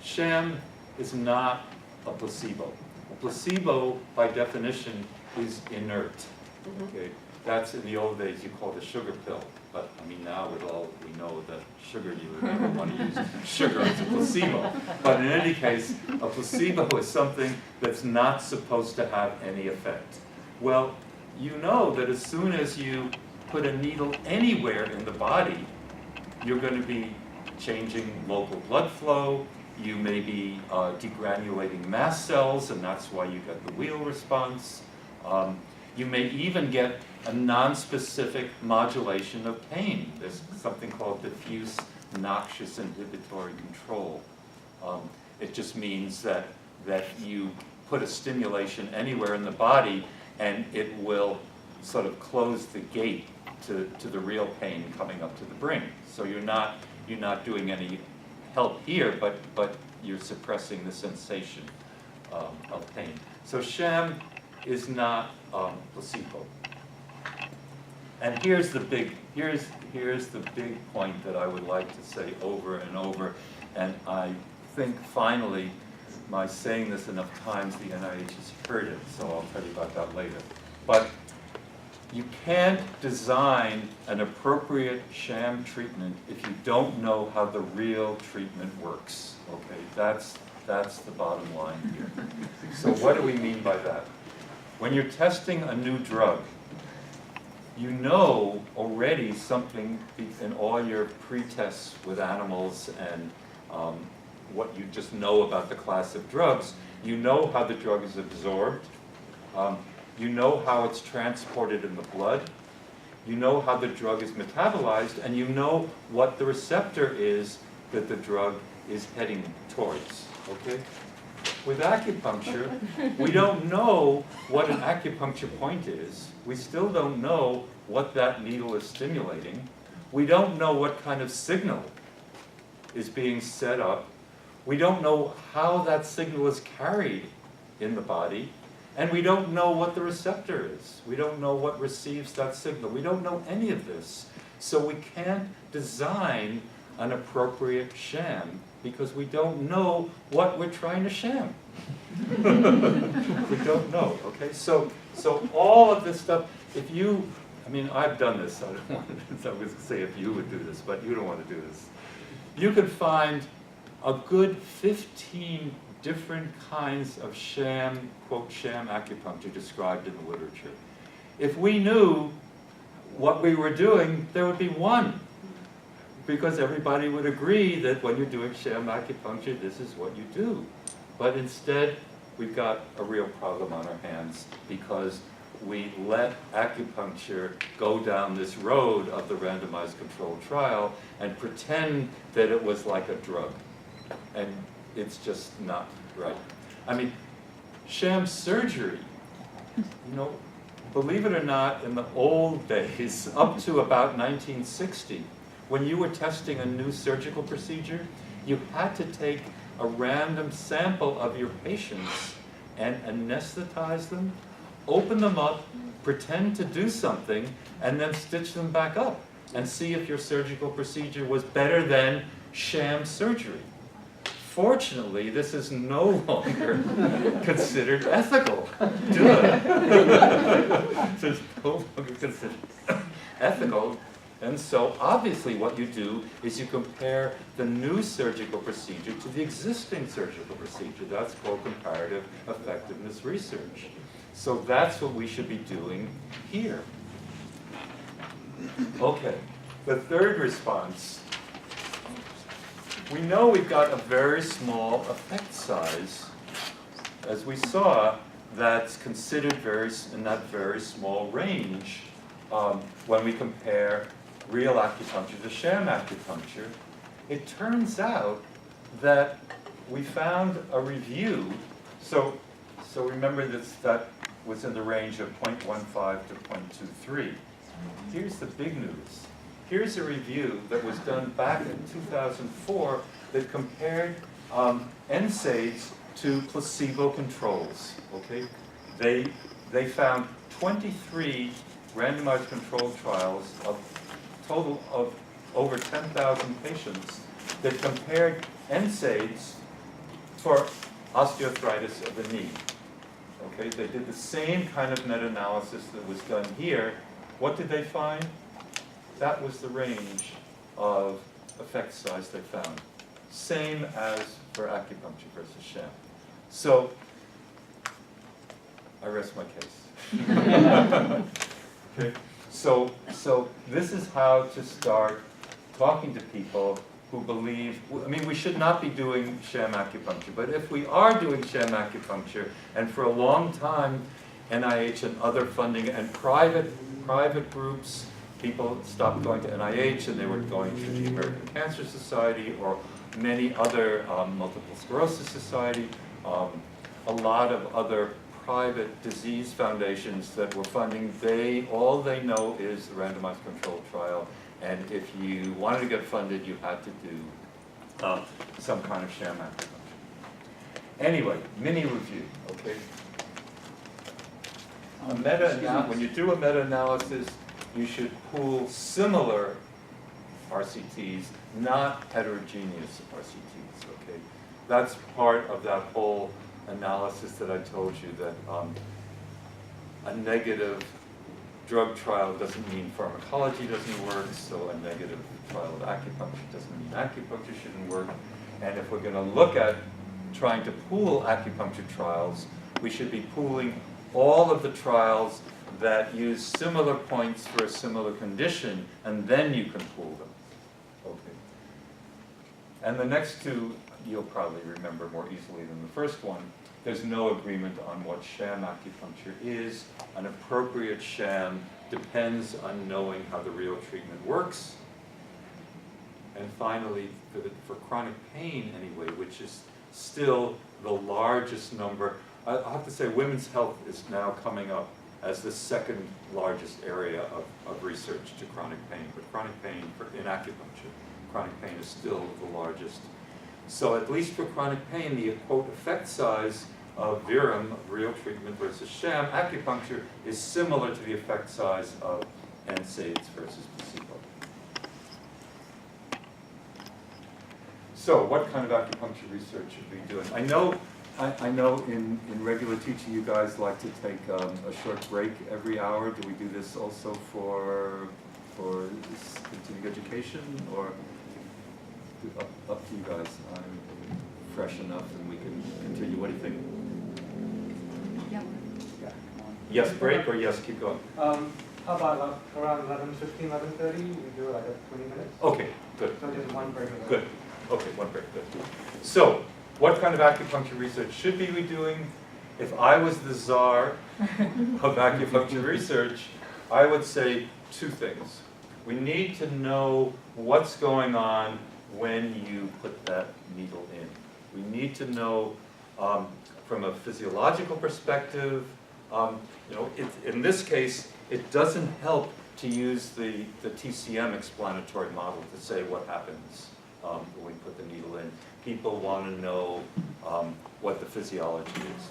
sham is not a placebo. A placebo, by definition, is inert. Okay? That's, in the old days, you called a sugar pill. But, I mean, now with all we know that sugar, you would never want to use sugar as a placebo. But in any case, a placebo is something that's not supposed to have any effect. Well, you know that as soon as you put a needle anywhere in the body, you're going to be changing local blood flow. You may be degranulating mast cells, and that's why you get the wheel response. You may even get a non-specific modulation of pain. There's something called diffuse noxious inhibitory control. It just means that you put a stimulation anywhere in the body and it will sort of close the gate to the real pain coming up to the brain. So you're not doing any help here, but you're suppressing the sensation of pain. So sham is not placebo. And here's the big point that I would like to say over and over, and I think finally, by saying this enough times, the NIH has heard it, so I'll tell you about that later. But you can't design an appropriate sham treatment if you don't know how the real treatment works. Okay, that's the bottom line here. So what do we mean by that? When you're testing a new drug, you know already something in all your pre-tests with animals and what you just know about the class of drugs. You know how the drug is absorbed. You know how it's transported in the blood. You know how the drug is metabolized, and you know what the receptor is that the drug is heading towards. Okay? With acupuncture, we don't know what an acupuncture point is. We still don't know what that needle is stimulating. We don't know what kind of signal is being set up. We don't know how that signal is carried in the body. And we don't know what the receptor is. We don't know what receives that signal. We don't know any of this. So we can't design an appropriate sham because we don't know what we're trying to sham. We don't know, okay? So all of this stuff, if you, I mean, I've done this, I don't want to, I was going to say if you would do this, but you don't want to do this. You could find a good 15 different kinds of sham, quote, sham acupuncture described in the literature. If we knew what we were doing, there would be one. Because everybody would agree that when you're doing sham acupuncture, this is what you do. But instead, we've got a real problem on our hands because we let acupuncture go down this road of the randomized controlled trial and pretend that it was like a drug. And it's just not right. I mean, sham surgery, you know, believe it or not, in the old days, up to about 1960, when you were testing a new surgical procedure, you had to take a random sample of your patients and anesthetize them, open them up, pretend to do something, and then stitch them back up and see if your surgical procedure was better than sham surgery. Fortunately, this is no longer considered ethical. It's no longer considered ethical. And so obviously what you do is you compare the new surgical procedure to the existing surgical procedure. That's called comparative effectiveness research. So that's what we should be doing here. Okay, the third response. We know we've got a very small effect size, as we saw, that's considered in that very small range when we compare real acupuncture to sham acupuncture. It turns out that we found a review, so remember that was in the range of 0.15 to 0.23. Here's the big news. Here's a review that was done back in 2004 that compared NSAIDs to placebo controls. Okay, they found 23 randomized controlled trials of total of over 10,000 patients that compared NSAIDs for osteoarthritis of the knee. Okay, they did the same kind of meta-analysis that was done here. What did they find? That was the range of effect size they found. Same as for acupuncture versus sham. So, I rest my case. Okay. So this is how to start talking to people who believe, I mean, we should not be doing sham acupuncture, but if we are doing sham acupuncture, and for a long time, NIH and other funding and private groups, people stopped going to NIH and they were going to the American Cancer Society or many other multiple sclerosis society, a lot of other private disease foundations that were funding. All they know is the randomized controlled trial, and if you wanted to get funded, you had to do some kind of sham acupuncture. Anyway, mini review, okay? When you do a meta-analysis, you should pool similar RCTs, not heterogeneous RCTs, okay? That's part of that whole analysis that I told you that a negative drug trial doesn't mean pharmacology doesn't work, so a negative trial of acupuncture doesn't mean acupuncture shouldn't work. And if we're going to look at trying to pool acupuncture trials, we should be pooling all of the trials that use similar points for a similar condition, and then you can pool them. Okay. And the next two you'll probably remember more easily than the first one. There's no agreement on what sham acupuncture is. An appropriate sham depends on knowing how the real treatment works. And finally, for chronic pain anyway, which is still the largest number, I have to say women's health is now coming up as the second largest area of research to chronic pain. But chronic pain in acupuncture, chronic pain is still the largest. So at least for chronic pain, the quote effect size of Virum, real treatment versus sham acupuncture, is similar to the effect size of NSAIDs versus placebo. So what kind of acupuncture research should we be doing? I know in regular teaching you guys like to take a short break every hour. Do we do this also for continuing education, or up to you guys? I'm fresh enough and we can continue. What do you think? Yeah. Yes, break, or yes, keep going? How about around 11:15, 11:30? We do like a 20 minutes? Okay, good. So just one break. Good. Okay, one break, good. So, what kind of acupuncture research should we be doing? If I was the czar of acupuncture research, I would say two things. We need to know what's going on when you put that needle in. We need to know from a physiological perspective, in this case, it doesn't help to use the TCM explanatory model to say what happens when we put the needle in. People want to know what the physiology is.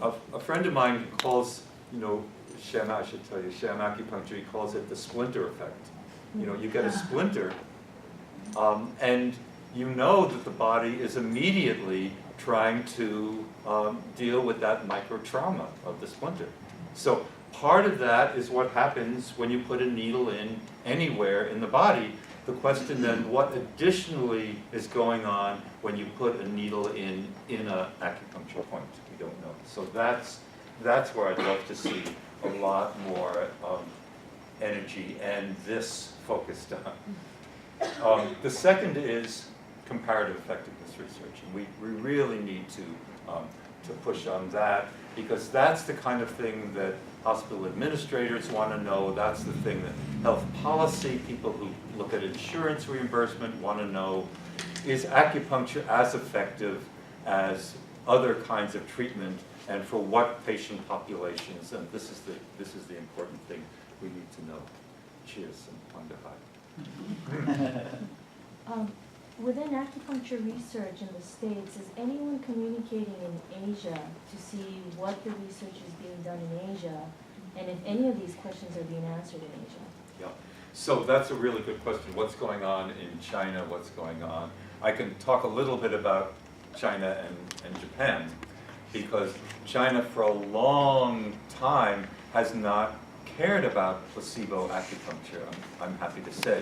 A friend of mine calls, Sham, I should tell you, Sham acupuncture, he calls it the splinter effect. You get a splinter, and you know that the body is immediately trying to deal with that micro trauma of the splinter. So part of that is what happens when you put a needle in anywhere in the body. The question then, what additionally is going on when you put a needle in an acupuncture point? We don't know. So that's where I'd love to see a lot more energy and this focused on. The second is comparative effectiveness research, and we really need to push on that, because that's the kind of thing that hospital administrators want to know. That's the thing that health policy people who look at insurance reimbursement want to know. Is acupuncture as effective as other kinds of treatment, and for what patient populations? And this is the important thing we need to know. Cheers and Pandahai. Within acupuncture research in the States, is anyone communicating in Asia to see what the research is being done in Asia, and if any of these questions are being answered in Asia? Yeah, so that's a really good question. What's going on in China? What's going on? I can talk a little bit about China and Japan, because China for a long time has not cared about placebo acupuncture, I'm happy to say.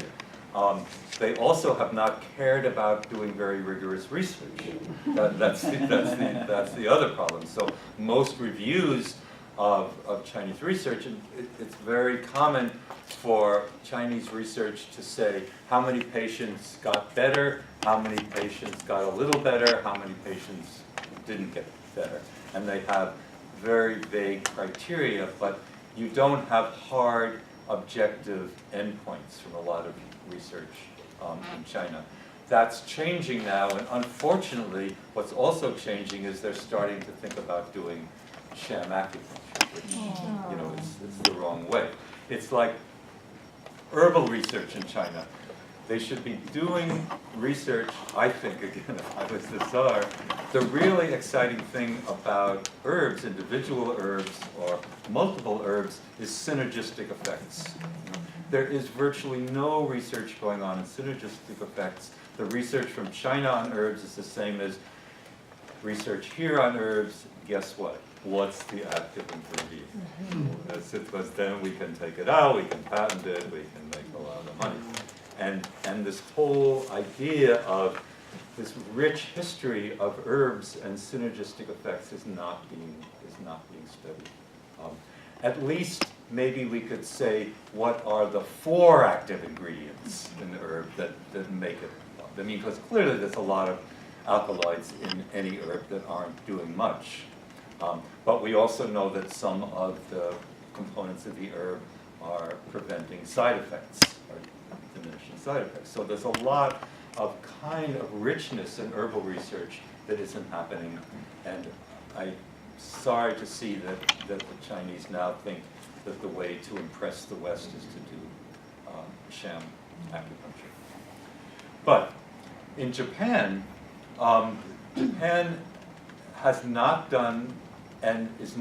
They also have not cared about doing very rigorous research. That's the other problem. So most reviews of Chinese research, and it's very common for Chinese research to say how many patients got better, how many patients got a little better, how many patients didn't get better. And they have very vague criteria, but you don't have hard, objective endpoints from a lot of research in China. That's changing now, and unfortunately, what's also changing is they're starting to think about doing sham acupuncture, which, it's the wrong way. It's like herbal research in China. They should be doing research, I think, again, if I was the czar, the really exciting thing about herbs, individual herbs or multiple herbs, is synergistic effects. There is virtually no research going on in synergistic effects. The research from China on herbs is the same as research here on herbs. Guess what? What's the active ingredient? Because then we can take it out, we can patent it, we can make a lot of money. And this whole idea of this rich history of herbs and synergistic effects is not being studied. At least maybe we could say what are the 4 active ingredients in the herb that make it. I mean, because clearly there's a lot of alkaloids in any herb that aren't doing much. But we also know that some of the components of the herb are preventing side effects, or diminishing side effects. So there's a lot of kind of richness in herbal research that isn't happening. And I'm sorry to see that the Chinese now think that the way to impress the West is to do sham acupuncture. But in Japan, Japan has not done and is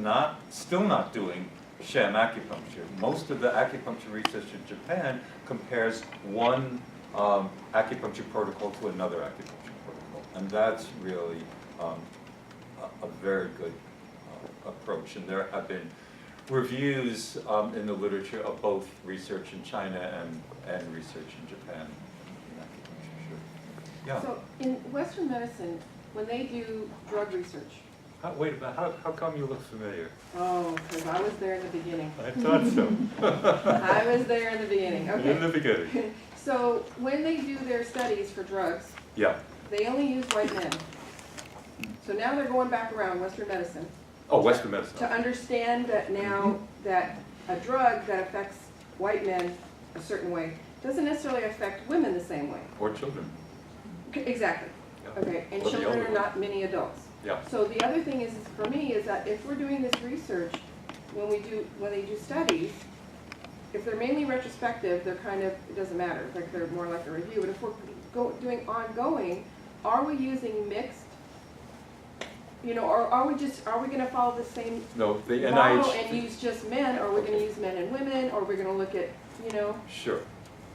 still not doing sham acupuncture. Most of the acupuncture research in Japan compares one acupuncture protocol to another acupuncture protocol. And that's really a very good approach. And there have been reviews in the literature of both research in China and research in Japan in acupuncture. Sure. Yeah. So in Western medicine, when they do drug research, Wait a minute, how come you look familiar? oh, because I was there in the beginning. I thought so. I was there in the beginning, In the okay. beginning. So when they do their studies for drugs, Yeah. they only use white men. So now they're going back around Western medicine Oh, Western medicine. to understand that now that a drug that affects white men a certain way doesn't necessarily affect women the same way. Or children. Exactly, Yeah. okay, and Or the children older are not many adults. Yeah. So the other thing is, for me, is that if we're doing this research, when they do studies, if they're mainly retrospective, they're kind of, it doesn't matter, like they're more like a review, but if we're doing ongoing, are we using mixed, or are we gonna follow the same No, the model NIH. and use just men, or are we gonna use men and women, or we're gonna look at, Sure.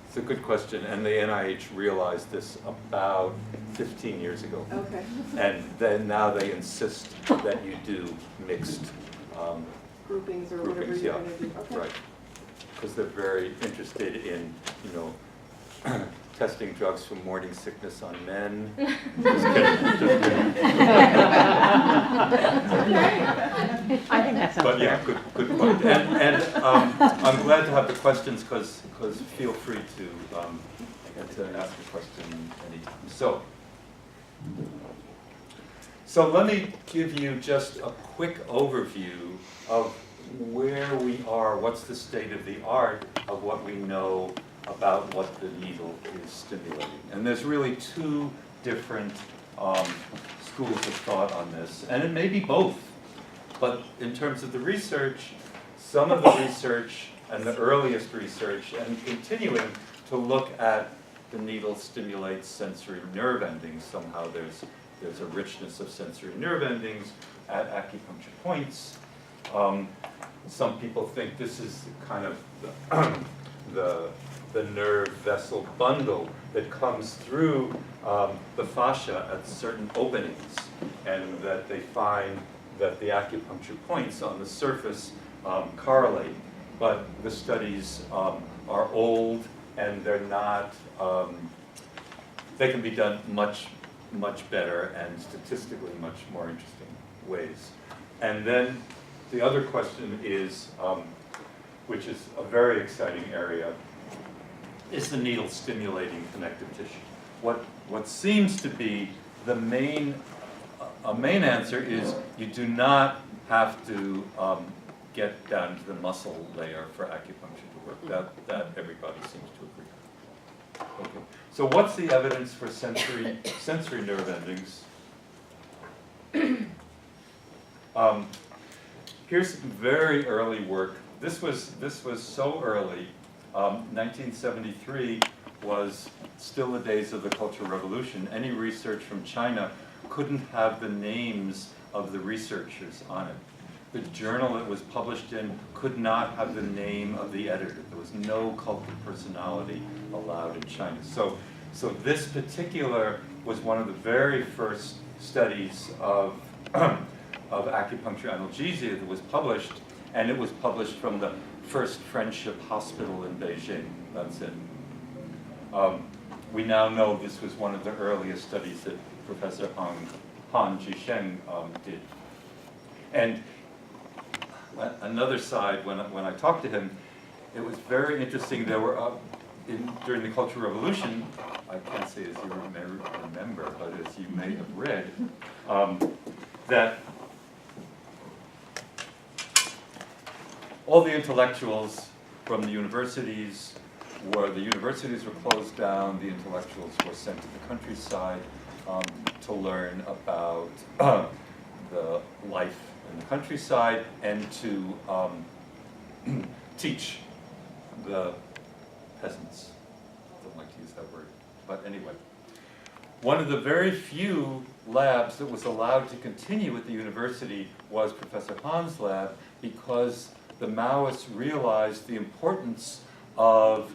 It's a good question, and the NIH realized this about 15 years ago. okay. And then now they insist that you do mixed Groupings or whatever groupings, you're yeah, gonna do, okay. right. Because they're very interested in, testing drugs for morning sickness on men. Just kidding, just kidding. I think that sounds But yeah, fair. good point. And I'm glad to have the questions because feel free to ask a question anytime. So let me give you just a quick overview of where we are, what's the state of the art of what we know about what the needle is stimulating. And there's really two different schools of thought on this, and it may be both. But in terms of the research, some of the research and the earliest research and continuing to look at the needle stimulates sensory nerve endings. Somehow there's a richness of sensory nerve endings at acupuncture points. Some people think this is kind of the nerve vessel bundle that comes through the fascia at certain openings, and that they find that the acupuncture points on the surface correlate. But the studies are old, and they're not, they can be done much better and statistically much more interesting ways. And then the other question is, which is a very exciting area, is the needle stimulating connective tissue? What seems to be the main answer is you do not have to get down to the muscle layer for acupuncture to work. That everybody seems to agree. Okay. So what's the evidence for sensory nerve endings? Here's some very early work. This was so early. 1973 was still the days of the Cultural Revolution. Any research from China couldn't have the names of the researchers on it. The journal it was published in could not have the name of the editor. There was no cult of personality allowed in China. So this particular was one of the very first studies of acupuncture analgesia that was published, and it was published from the first Friendship Hospital in Beijing. That's it. We now know this was one of the earliest studies that Professor Han Jisheng did. And another side, when I talked to him, it was very interesting. There were, during the Cultural Revolution, I can't say as you remember, but as you may have read, that all the intellectuals from the universities were closed down, the intellectuals were sent to the countryside to learn about the life in the countryside and to teach the peasants. I don't like to use that word, but anyway. One of the very few labs that was allowed to continue at the university was Professor Han's lab, because the Maoists realized the importance of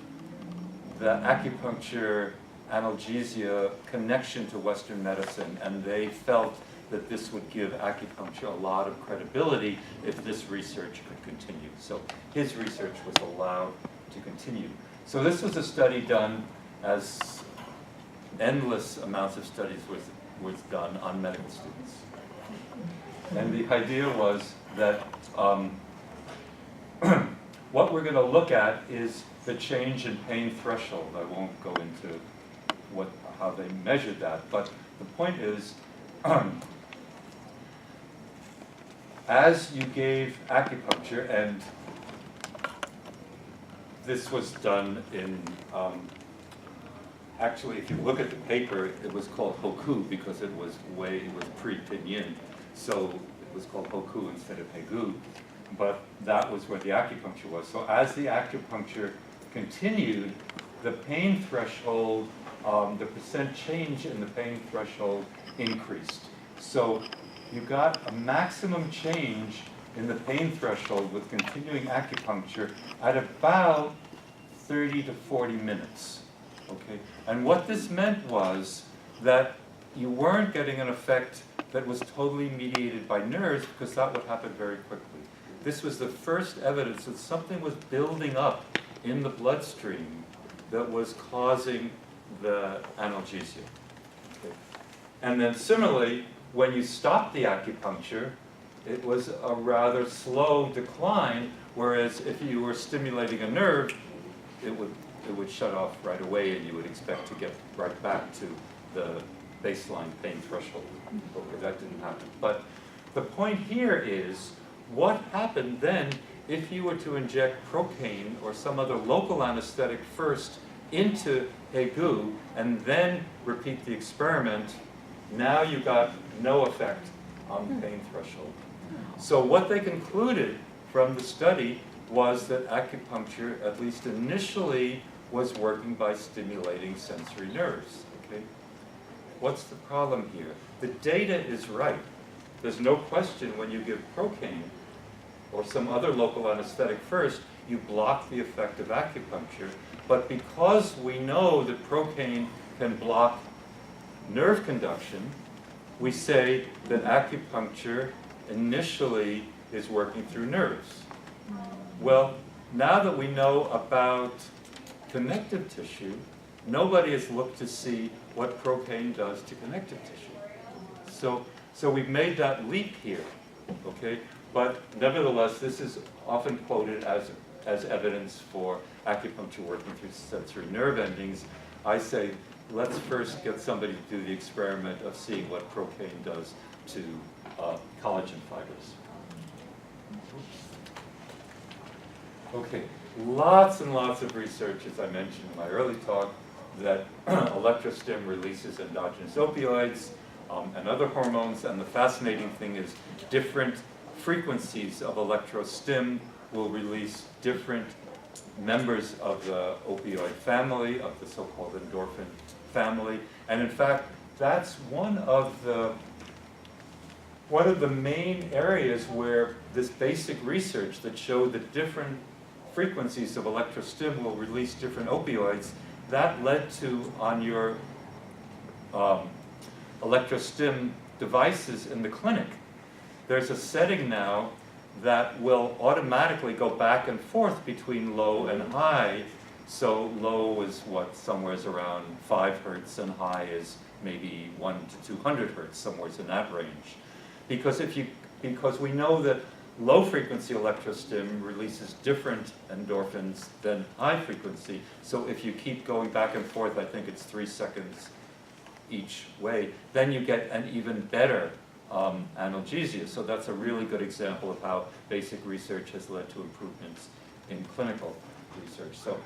the acupuncture analgesia connection to Western medicine, and they felt that this would give acupuncture a lot of credibility if this research could continue. So his research was allowed to continue. So this was a study done as endless amounts of studies was done on medical students. And the idea was that what we're going to look at is the change in pain threshold. I won't go into how they measured that, but the point is, as you gave acupuncture, and this was done in, actually, if you look at the paper, it was called Hoku because it was pre-Pinyin, so it was called Hoku instead of Hegu, but that was where the acupuncture was. So as the acupuncture continued, the pain threshold, the percent change in the pain threshold increased. So you got a maximum change in the pain threshold with continuing acupuncture at about 30 to 40 minutes. Okay? And what this meant was that you weren't getting an effect that was totally mediated by nerves, because that would happen very quickly. This was the first evidence that something was building up in the bloodstream that was causing the analgesia. Okay. And then similarly, when you stopped the acupuncture, it was a rather slow decline, whereas if you were stimulating a nerve, it would shut off right away, and you would expect to get right back to the baseline pain threshold. Okay, that didn't happen. But the point here is, what happened then if you were to inject procaine or some other local anesthetic first into Hegu and then repeat the experiment? Now you got no effect on the pain threshold. So what they concluded from the study was that acupuncture, at least initially, was working by stimulating sensory nerves. Okay? What's the problem here? The data is right. There's no question when you give procaine or some other local anesthetic first, you block the effect of acupuncture. But because we know that procaine can block nerve conduction, we say that acupuncture initially is working through nerves. Well, now that we know about connective tissue, nobody has looked to see what procaine does to connective tissue. So we've made that leap here, okay? But nevertheless, this is often quoted as evidence for acupuncture working through sensory nerve endings. I say, let's first get somebody to do the experiment of seeing what procaine does to collagen fibers. Okay, lots and lots of research, as I mentioned in my early talk, that electrostim releases endogenous opioids and other hormones, and the fascinating thing is different frequencies of electrostim will release different members of the opioid family, of the so-called endorphin family. And in fact, that's one of the main areas where this basic research that showed that different frequencies of electrostim will release different opioids, that led to, on your electrostim devices in the clinic, there's a setting now that will automatically go back and forth between low and high. So low is somewhere around 5 hertz, and high is maybe 1 to 200 hertz, somewhere in that range. Because we know that low frequency electrostim releases different endorphins than high frequency. So if you keep going back and forth, I think it's 3 seconds each way, then you get an even better analgesia. So that's a really good example of how basic research has led to improvements in clinical research. So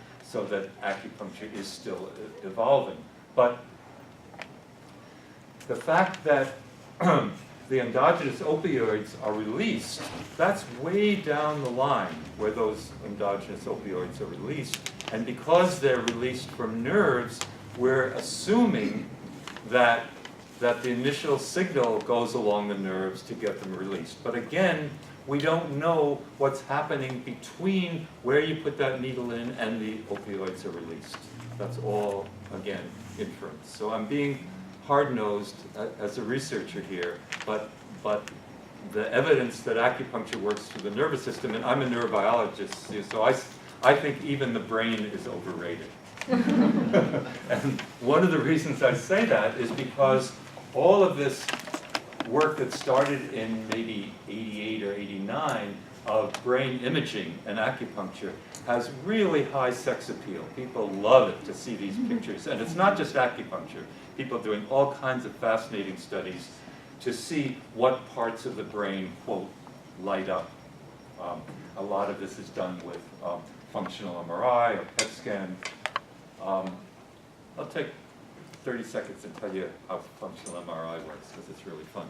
that acupuncture is still evolving. But the fact that the endogenous opioids are released, that's way down the line where those endogenous opioids are released. And because they're released from nerves, we're assuming that the initial signal goes along the nerves to get them released. But again, we don't know what's happening between where you put that needle in and the opioids are released. That's all, again, inference. So I'm being hard-nosed as a researcher here, but the evidence that acupuncture works through the nervous system, and I'm a neurobiologist, so I think even the brain is overrated. And one of the reasons I say that is because all of this work that started in maybe 88 or 89 of brain imaging and acupuncture has really high sex appeal. People love it to see these pictures. And it's not just acupuncture. People are doing all kinds of fascinating studies to see what parts of the brain, quote, light up. A lot of this is done with functional MRI or PET scan. I'll take 30 seconds and tell you how functional MRI works, because it's really fun.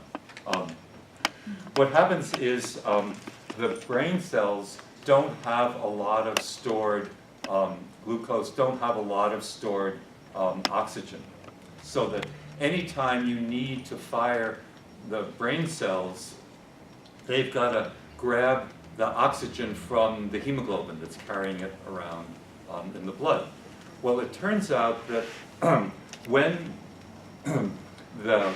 What happens is the brain cells don't have a lot of stored glucose, don't have a lot of stored oxygen. So that anytime you need to fire the brain cells, they've got to grab the oxygen from the hemoglobin that's carrying it around in the blood. Well, it turns out that when the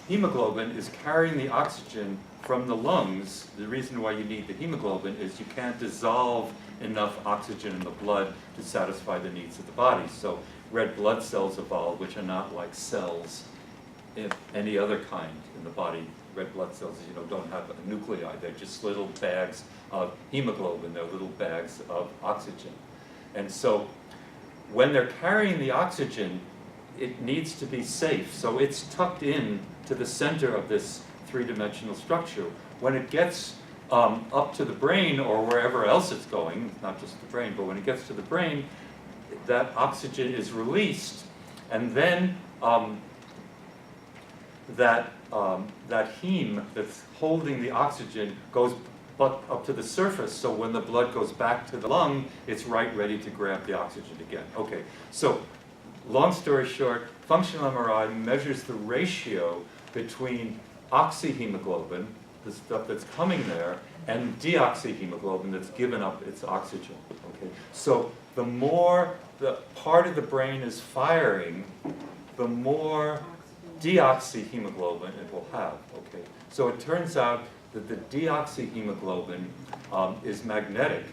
hemoglobin is carrying the oxygen from the lungs, the reason why you need the hemoglobin is you can't dissolve enough oxygen in the blood to satisfy the needs of the body. So red blood cells evolve, which are not like cells in any other kind in the body. Red blood cells, don't have a nuclei. They're just little bags of hemoglobin. They're little bags of oxygen. And so when they're carrying the oxygen, it needs to be safe. So it's tucked in to the center of this three-dimensional structure. When it gets up to the brain or wherever else it's going, not just the brain, but when it gets to the brain, that oxygen is released, and then that heme that's holding the oxygen goes up to the surface, so when the blood goes back to the lung, it's right ready to grab the oxygen again. Okay, so long story short, functional MRI measures the ratio between oxyhemoglobin, the stuff that's coming there, and deoxyhemoglobin that's given up its oxygen. Okay, so the more the part of the brain is firing, the more deoxyhemoglobin it will have. Okay, so it turns out that the deoxyhemoglobin is magnetic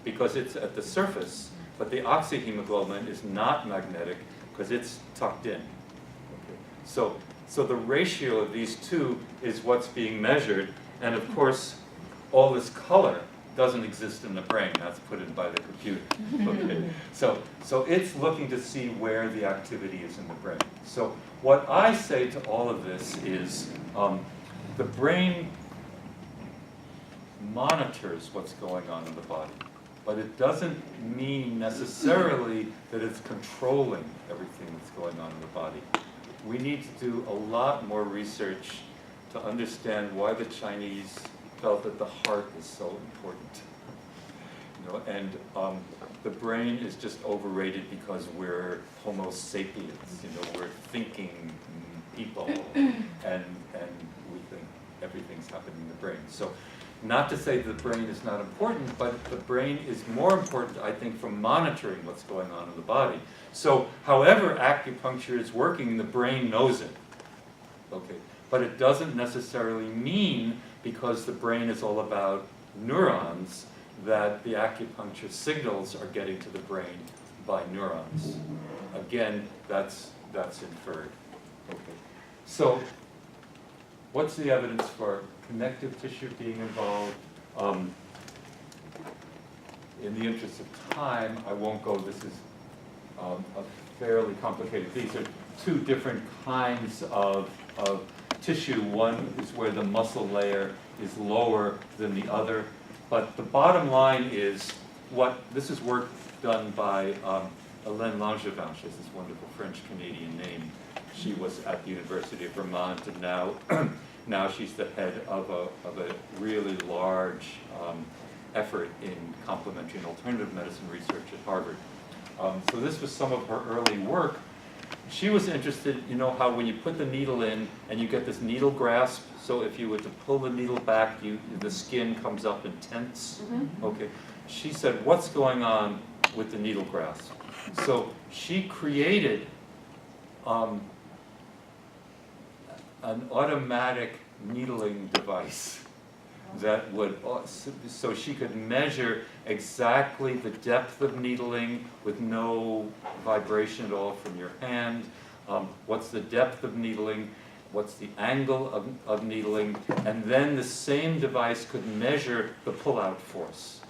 because it's at the surface, but the oxyhemoglobin is not magnetic because it's tucked in. Okay. So the ratio of these two is what's being measured, and of course, all this color doesn't exist in the brain. That's put in by the computer. Okay. So it's looking to see where the activity is in the brain. So what I say to all of this is the brain monitors what's going on in the body, but it doesn't mean necessarily that it's controlling everything that's going on in the body. We need to do a lot more research to understand why the Chinese felt that the heart is so important. And the brain is just overrated because we're Homo sapiens. We're thinking people, and we think everything's happening in the brain. So, not to say that the brain is not important, but the brain is more important, I think, for monitoring what's going on in the body. So, however acupuncture is working, the brain knows it. Okay, but it doesn't necessarily mean, because the brain is all about neurons, that the acupuncture signals are getting to the brain by neurons. Again, that's inferred. Okay. So, what's the evidence for connective tissue being involved? In the interest of time, I won't go. This is a fairly complicated. These are two different kinds of tissue. One is where the muscle layer is lower than the other. But the bottom line is this is work done by Hélène Langevin. She has this wonderful French-Canadian name. She was at the University of Vermont, and now she's the head of a really large effort in complementary and alternative medicine research at Harvard. So this was some of her early work. She was interested, how when you put the needle in and you get this needle grasp, so if you were to pull the needle back, the skin comes up and tense. Okay. She said, what's going on with the needle grasp? So she created an automatic needling device that would, so she could measure exactly the depth of needling with no vibration at all from your hand. What's the depth of needling? What's the angle of needling? And then the same device could measure the pull-out force.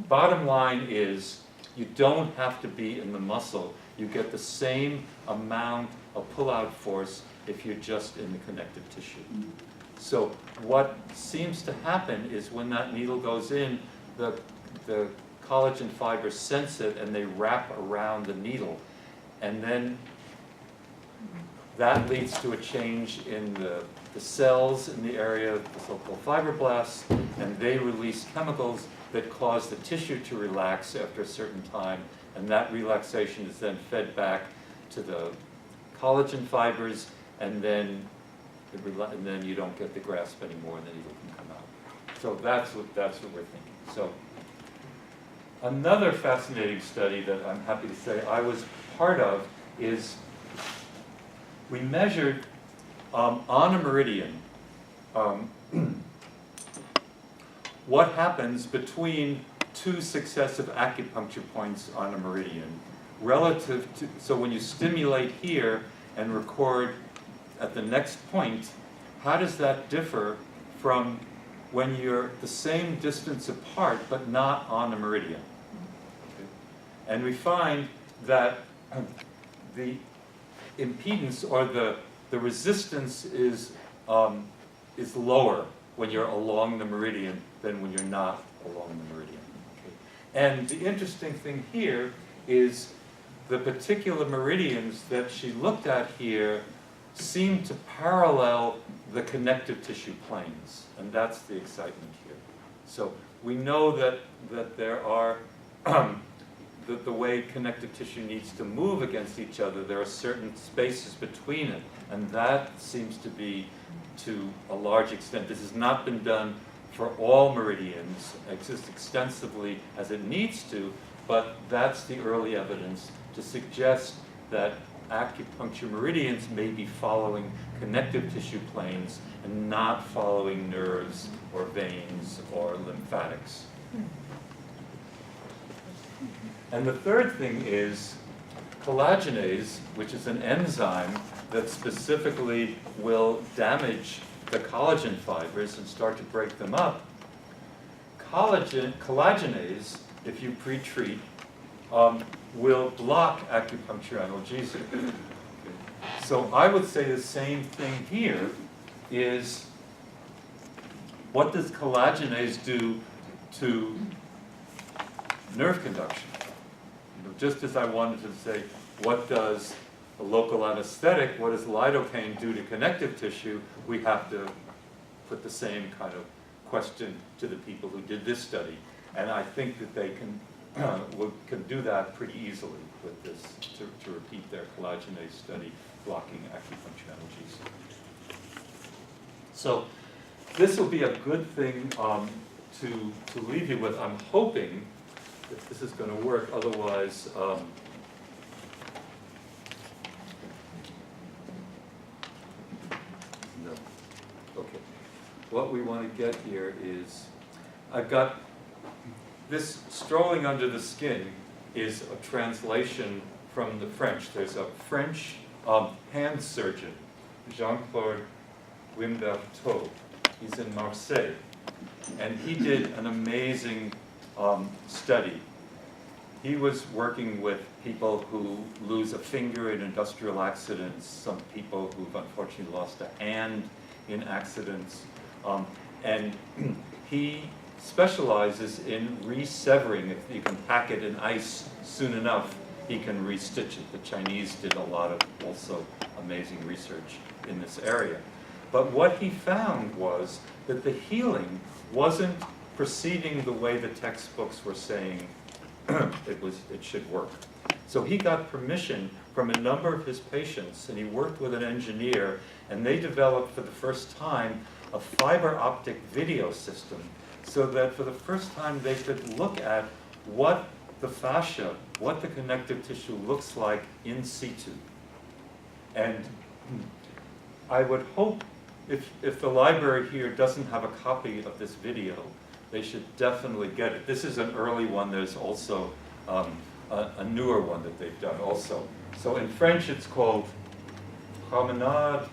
Bottom line is, you don't have to be in the muscle. You get the same amount of pull-out force if you're just in the connective tissue. So what seems to happen is when that needle goes in, the collagen fibers sense it and they wrap around the needle. And then that leads to a change in the cells in the area, the so-called fibroblasts, and they release chemicals that cause the tissue to relax after a certain time, and that relaxation is then fed back to the collagen fibers, and then you don't get the grasp anymore, and the needle can come out. So that's what we're thinking. So another fascinating study that I'm happy to say I was part of is we measured on a meridian what happens between two successive acupuncture points on a meridian relative to, so when you stimulate here and record at the next point, how does that differ from when you're the same distance apart but not on a meridian? Okay. And we find that the impedance or the resistance is lower when you're along the meridian than when you're not along the meridian. Okay. And the interesting thing here is the particular meridians that she looked at here seem to parallel the connective tissue planes, and that's the excitement here. So we know that there are the way connective tissue needs to move against each other, there are certain spaces between it, and that seems to be, to a large extent, this has not been done for all meridians, exists extensively as it needs to, but that's the early evidence to suggest that acupuncture meridians may be following connective tissue planes and not following nerves or veins or lymphatics. And the third thing is collagenase, which is an enzyme that specifically will damage the collagen fibers and start to break them up. Collagenase, if you pre-treat, will block acupuncture analgesia. Okay. So I would say the same thing here is, what does collagenase do to nerve conduction? You know, just as I wanted to say, what does a local anesthetic, what does lidocaine do to connective tissue, we have to put the same kind of question to the people who did this study. And I think that they can do that pretty easily with this, to repeat their collagenase study blocking acupuncture analgesia. So this will be a good thing to leave you with. I'm hoping that this is going to work, otherwise no. Okay. What we want to get here is, I've got this strolling under the skin is a translation from the French. There's a French hand surgeon, Jean-Claude Wimbertot. He's in Marseille. And he did an amazing study. He was working with people who lose a finger in industrial accidents, some people who've unfortunately lost a hand in accidents. And he specializes in re-severing. If you can pack it in ice soon enough, he can re-stitch it. The Chinese did a lot of also amazing research in this area. But what he found was that the healing wasn't proceeding the way the textbooks were saying it should work. So he got permission from a number of his patients, and he worked with an engineer, and they developed for the first time a fiber optic video system, so that for the first time they could look at what the fascia, what the connective tissue looks like in situ. And I would hope if the library here doesn't have a copy of this video, they should definitely get it. This is an early one. There's also a newer one that they've done also. So in French it's called Promenade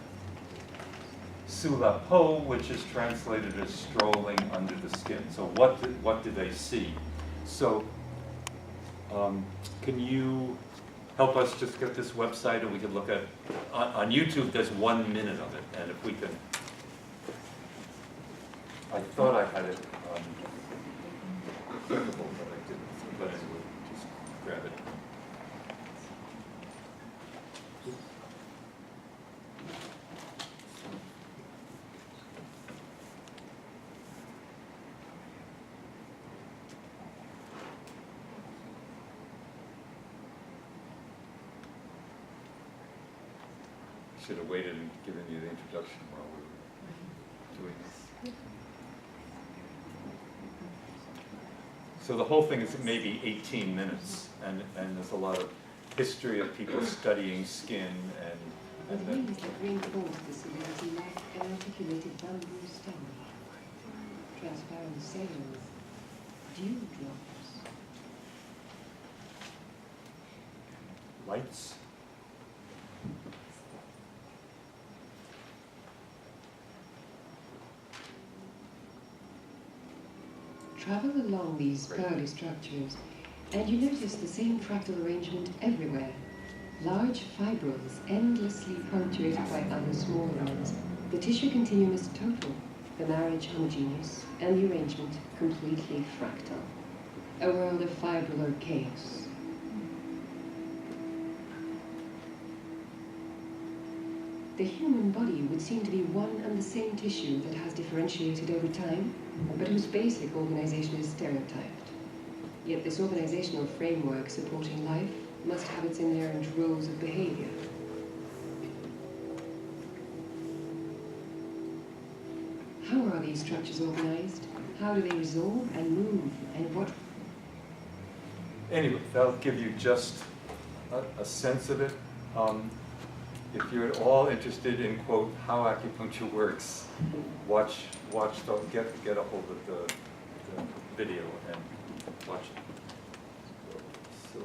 sous la peau, which is translated as strolling under the skin. So what do they see? So can you help us just get this website, and we can look at, on YouTube there's 1 minute of it, and if we can, I thought I had it clickable, but I didn't, but anyway, just grab it. Should have waited and given you the introduction while we were doing this. So the whole thing is maybe 18 minutes, and there's a lot of history of people studying skin and The wings that reinforce the solidity like an articulated bamboo stem, transparent sails, dewdrops. lights. Travel along these pearly structures, and you notice the same fractal arrangement everywhere. Large fibrils endlessly punctuated by other smaller ones. The tissue continuum is total, the marriage homogeneous, and the arrangement completely fractal. A world of fibrillar chaos. The human body would seem to be one and the same tissue that has differentiated over time, but whose basic organization is stereotyped. Yet this organizational framework supporting life must have its inherent rules of behavior. How are these structures organized? How do they resolve and move, and what? Anyway, that'll give you just a sense of it. If you're at all interested in, quote, how acupuncture works, get a hold of the video and watch it. So,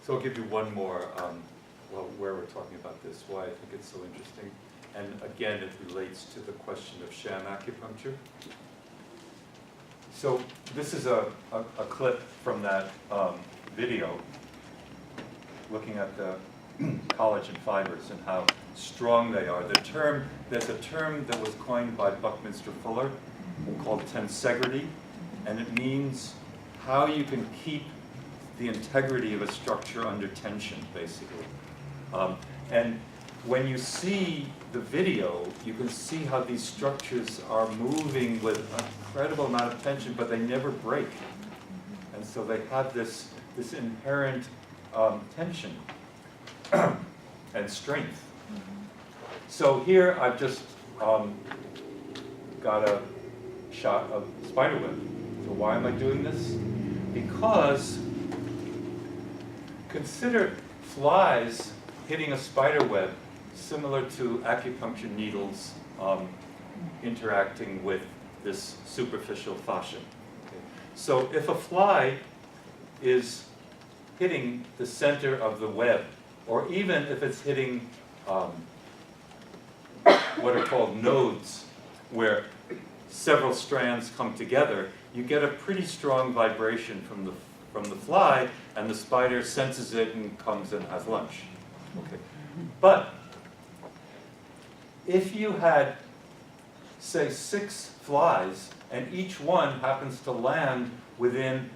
So I'll give you one more, where we're talking about this, why I think it's so interesting. And again, it relates to the question of sham acupuncture. So this is a clip from that video looking at the collagen fibers and how strong they are. There's a term that was coined by Buckminster Fuller called tensegrity, and it means how you can keep the integrity of a structure under tension, basically. And when you see the video, you can see how these structures are moving with an incredible amount of tension, but they never break. And so they have this inherent tension and strength. So here I've just got a shot of spider web. So why am I doing this? Because consider flies hitting a spider web similar to acupuncture needles interacting with this superficial fascia. Okay. So if a fly is hitting the center of the web, or even if it's hitting what are called nodes, where several strands come together, you get a pretty strong vibration from the fly, and the spider senses it and comes and has lunch. Okay. But if you had, say, 6 flies, and each one happens to land within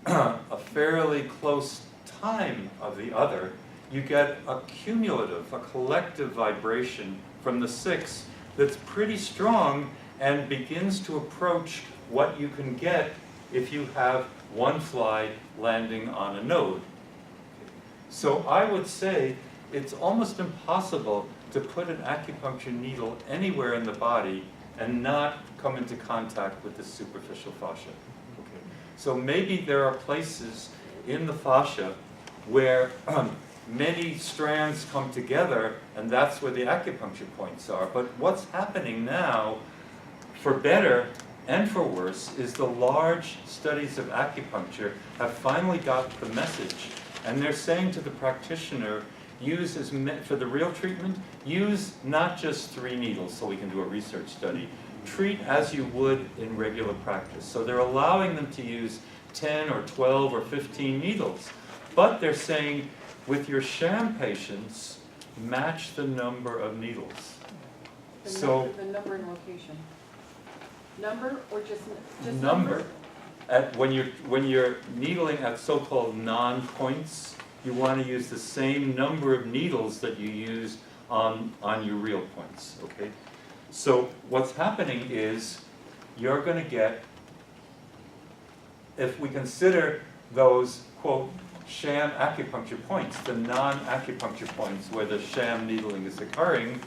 a fairly close time of the other, you get a cumulative, a collective vibration from the 6 that's pretty strong and begins to approach what you can get if you have one fly landing on a node. So I would say it's almost impossible to put an acupuncture needle anywhere in the body and not come into contact with the superficial fascia. Okay. So maybe there are places in the fascia where many strands come together, and that's where the acupuncture points are. But what's happening now, for better and for worse, is the large studies of acupuncture have finally got the message, and they're saying to the practitioner, use for the real treatment, use not just 3 needles so we can do a research study. Treat as you would in regular practice. So they're allowing them to use 10 or 12 or 15 needles. But they're saying, with your sham patients, match the number of needles. The number and location. Number or just number? When you're needling at so-called non-points, you want to use the same number of needles that you use on your real points, okay? So what's happening is you're going to get, if we consider those, quote, sham acupuncture points, the non-acupuncture points where the sham needling is occurring,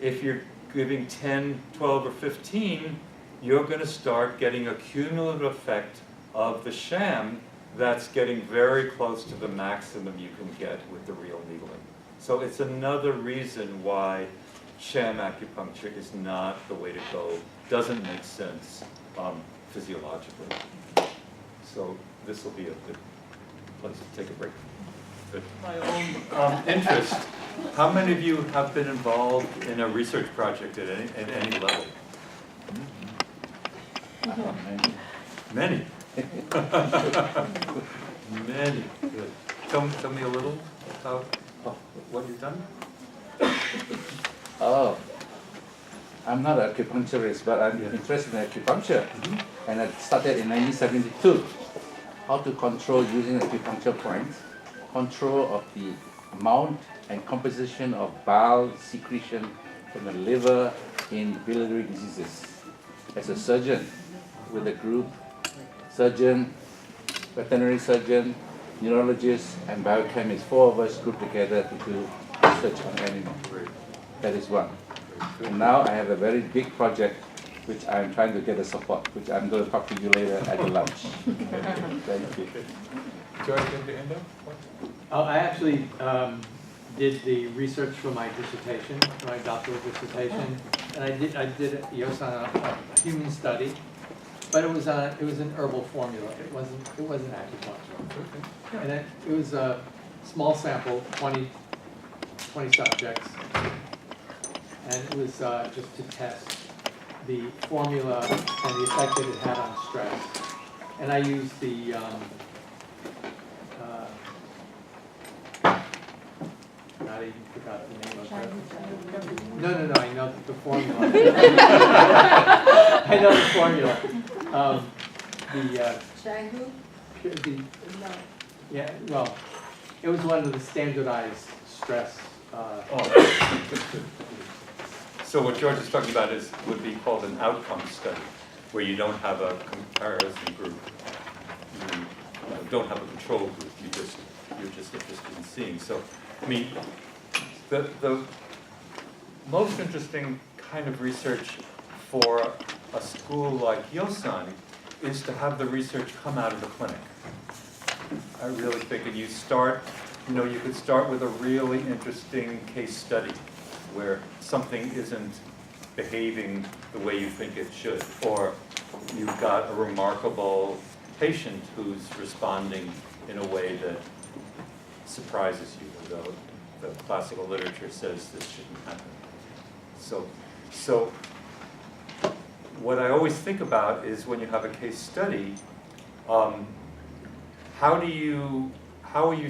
if you're giving 10, 12, or 15, you're going to start getting a cumulative effect of the sham that's getting very close to the maximum you can get with the real needling. So it's another reason why sham acupuncture is not the way to go, doesn't make sense physiologically. So this will be a good place to take a break. Good. My own interest, how many of you have been involved in a research project at any level? Many. Many. Good. Tell me a little about what you've done. Oh, I'm not an acupuncturist, but I'm interested in acupuncture. And I started in 1972. How to control using acupuncture points, control of the amount and composition of bile secretion from the liver in biliary diseases. As a surgeon with a group, surgeon, veterinary surgeon, neurologist, and biochemist, 4 of us grouped together to do research on animals. That is one. And now I have a very big project which I'm trying to get the support, which I'm going to talk to you later at the lunch. Thank you. George, you have your hand up? Oh, I actually did the research for my dissertation, my doctoral dissertation, and I did it a human study, but it was an herbal formula. It wasn't acupuncture. And it was a small sample, 20 subjects, and it was just to test the formula and the effect that it had on stress. And I used the I even forgot the name of it. No, I know the formula. I know the formula. Yeah, well, it was one of the standardized stress. So what George is talking about would be called an outcome study, where you don't have a comparison group, you don't have a control group. You're just interested in seeing. So, I mean, the most interesting kind of research for a school like Yosan is to have the research come out of the clinic. I really think, and you could start with a really interesting case study where something isn't behaving the way you think it should, or you've got a remarkable patient who's responding in a way that surprises you, although the classical literature says this shouldn't happen. So what I always think about is when you have a case study, how are you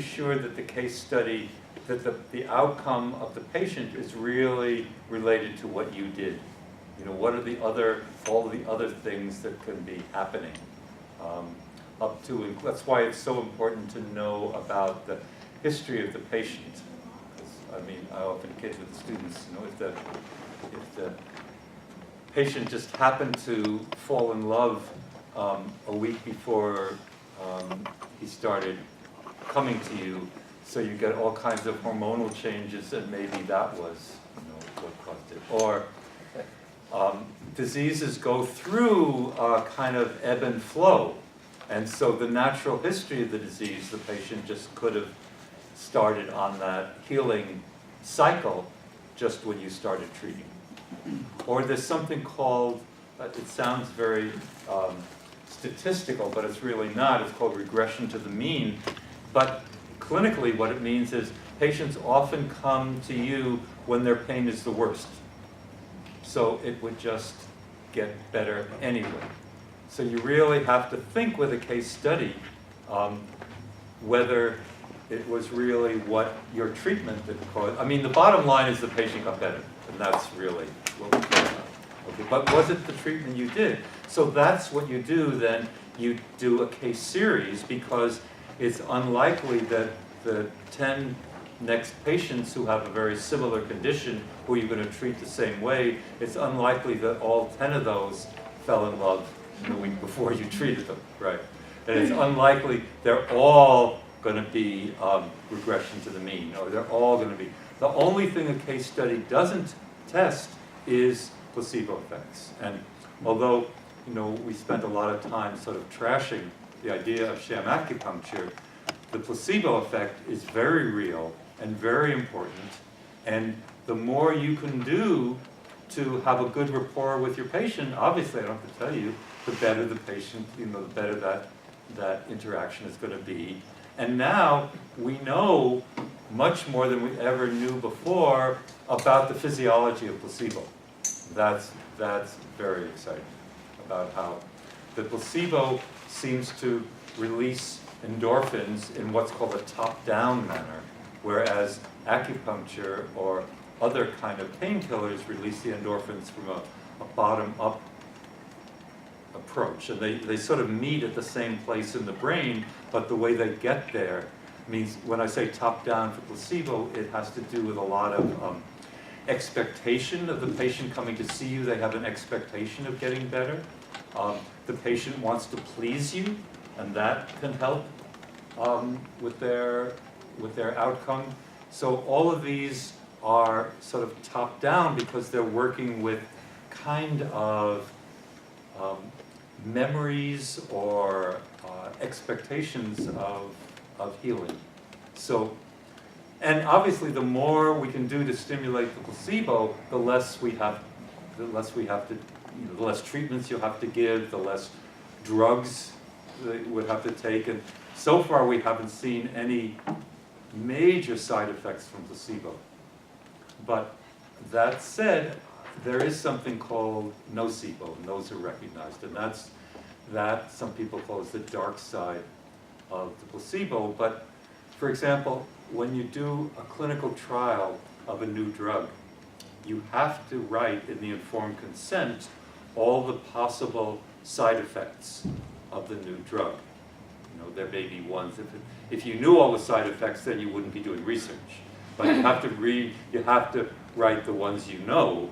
sure that the case study, that the outcome of the patient is really related to what you did? What are all the other things that can be happening that's why it's so important to know about the history of the patient. Because, I often kid with the students, if the patient just happened to fall in love a week before he started coming to you, so you get all kinds of hormonal changes, and maybe that was, what caused it. Or diseases go through a kind of ebb and flow, and so the natural history of the disease, the patient just could have started on that healing cycle just when you started treating. Or there's something called, it sounds very statistical, but it's really not. It's called regression to the mean. But clinically, what it means is patients often come to you when their pain is the worst. So it would just get better anyway. So you really have to think with a case study whether it was really what your treatment that caused. I mean, the bottom line is the patient got better, and that's really what we care about. Okay, but was it the treatment you did? So that's what you do then. You do a case series, because it's unlikely that the 10 next patients who have a very similar condition, who you're going to treat the same way, it's unlikely that all 10 of those fell in love the week before you treated them, right? And it's unlikely they're all going to be regression to the mean, or they're all going to be. The only thing a case study doesn't test is placebo effects. And although, we spent a lot of time sort of trashing the idea of sham acupuncture, the placebo effect is very real and very important. And the more you can do to have a good rapport with your patient, obviously I don't have to tell you, the better the patient, the better that interaction is going to be. And now we know much more than we ever knew before about the physiology of placebo. That's very exciting, about how the placebo seems to release endorphins in what's called a top-down manner, whereas acupuncture or other kind of painkillers release the endorphins from a bottom-up approach. And they sort of meet at the same place in the brain, but the way they get there means, when I say top-down for placebo, it has to do with a lot of expectation of the patient coming to see you. They have an expectation of getting better. The patient wants to please you, and that can help with their outcome. So all of these are sort of top-down because they're working with kind of memories or expectations of healing. So, and obviously, the more we can do to stimulate the placebo, the less we have to, the less treatments you'll have to give, the less drugs they would have to take. And so far, we haven't seen any major side effects from placebo. But that said, there is something called nocebo, and those are recognized, and that some people call as the dark side of the placebo. But for example, when you do a clinical trial of a new drug, you have to write in the informed consent all the possible side effects of the new drug. There may be ones, if you knew all the side effects, then you wouldn't be doing research. But you have to write the ones you know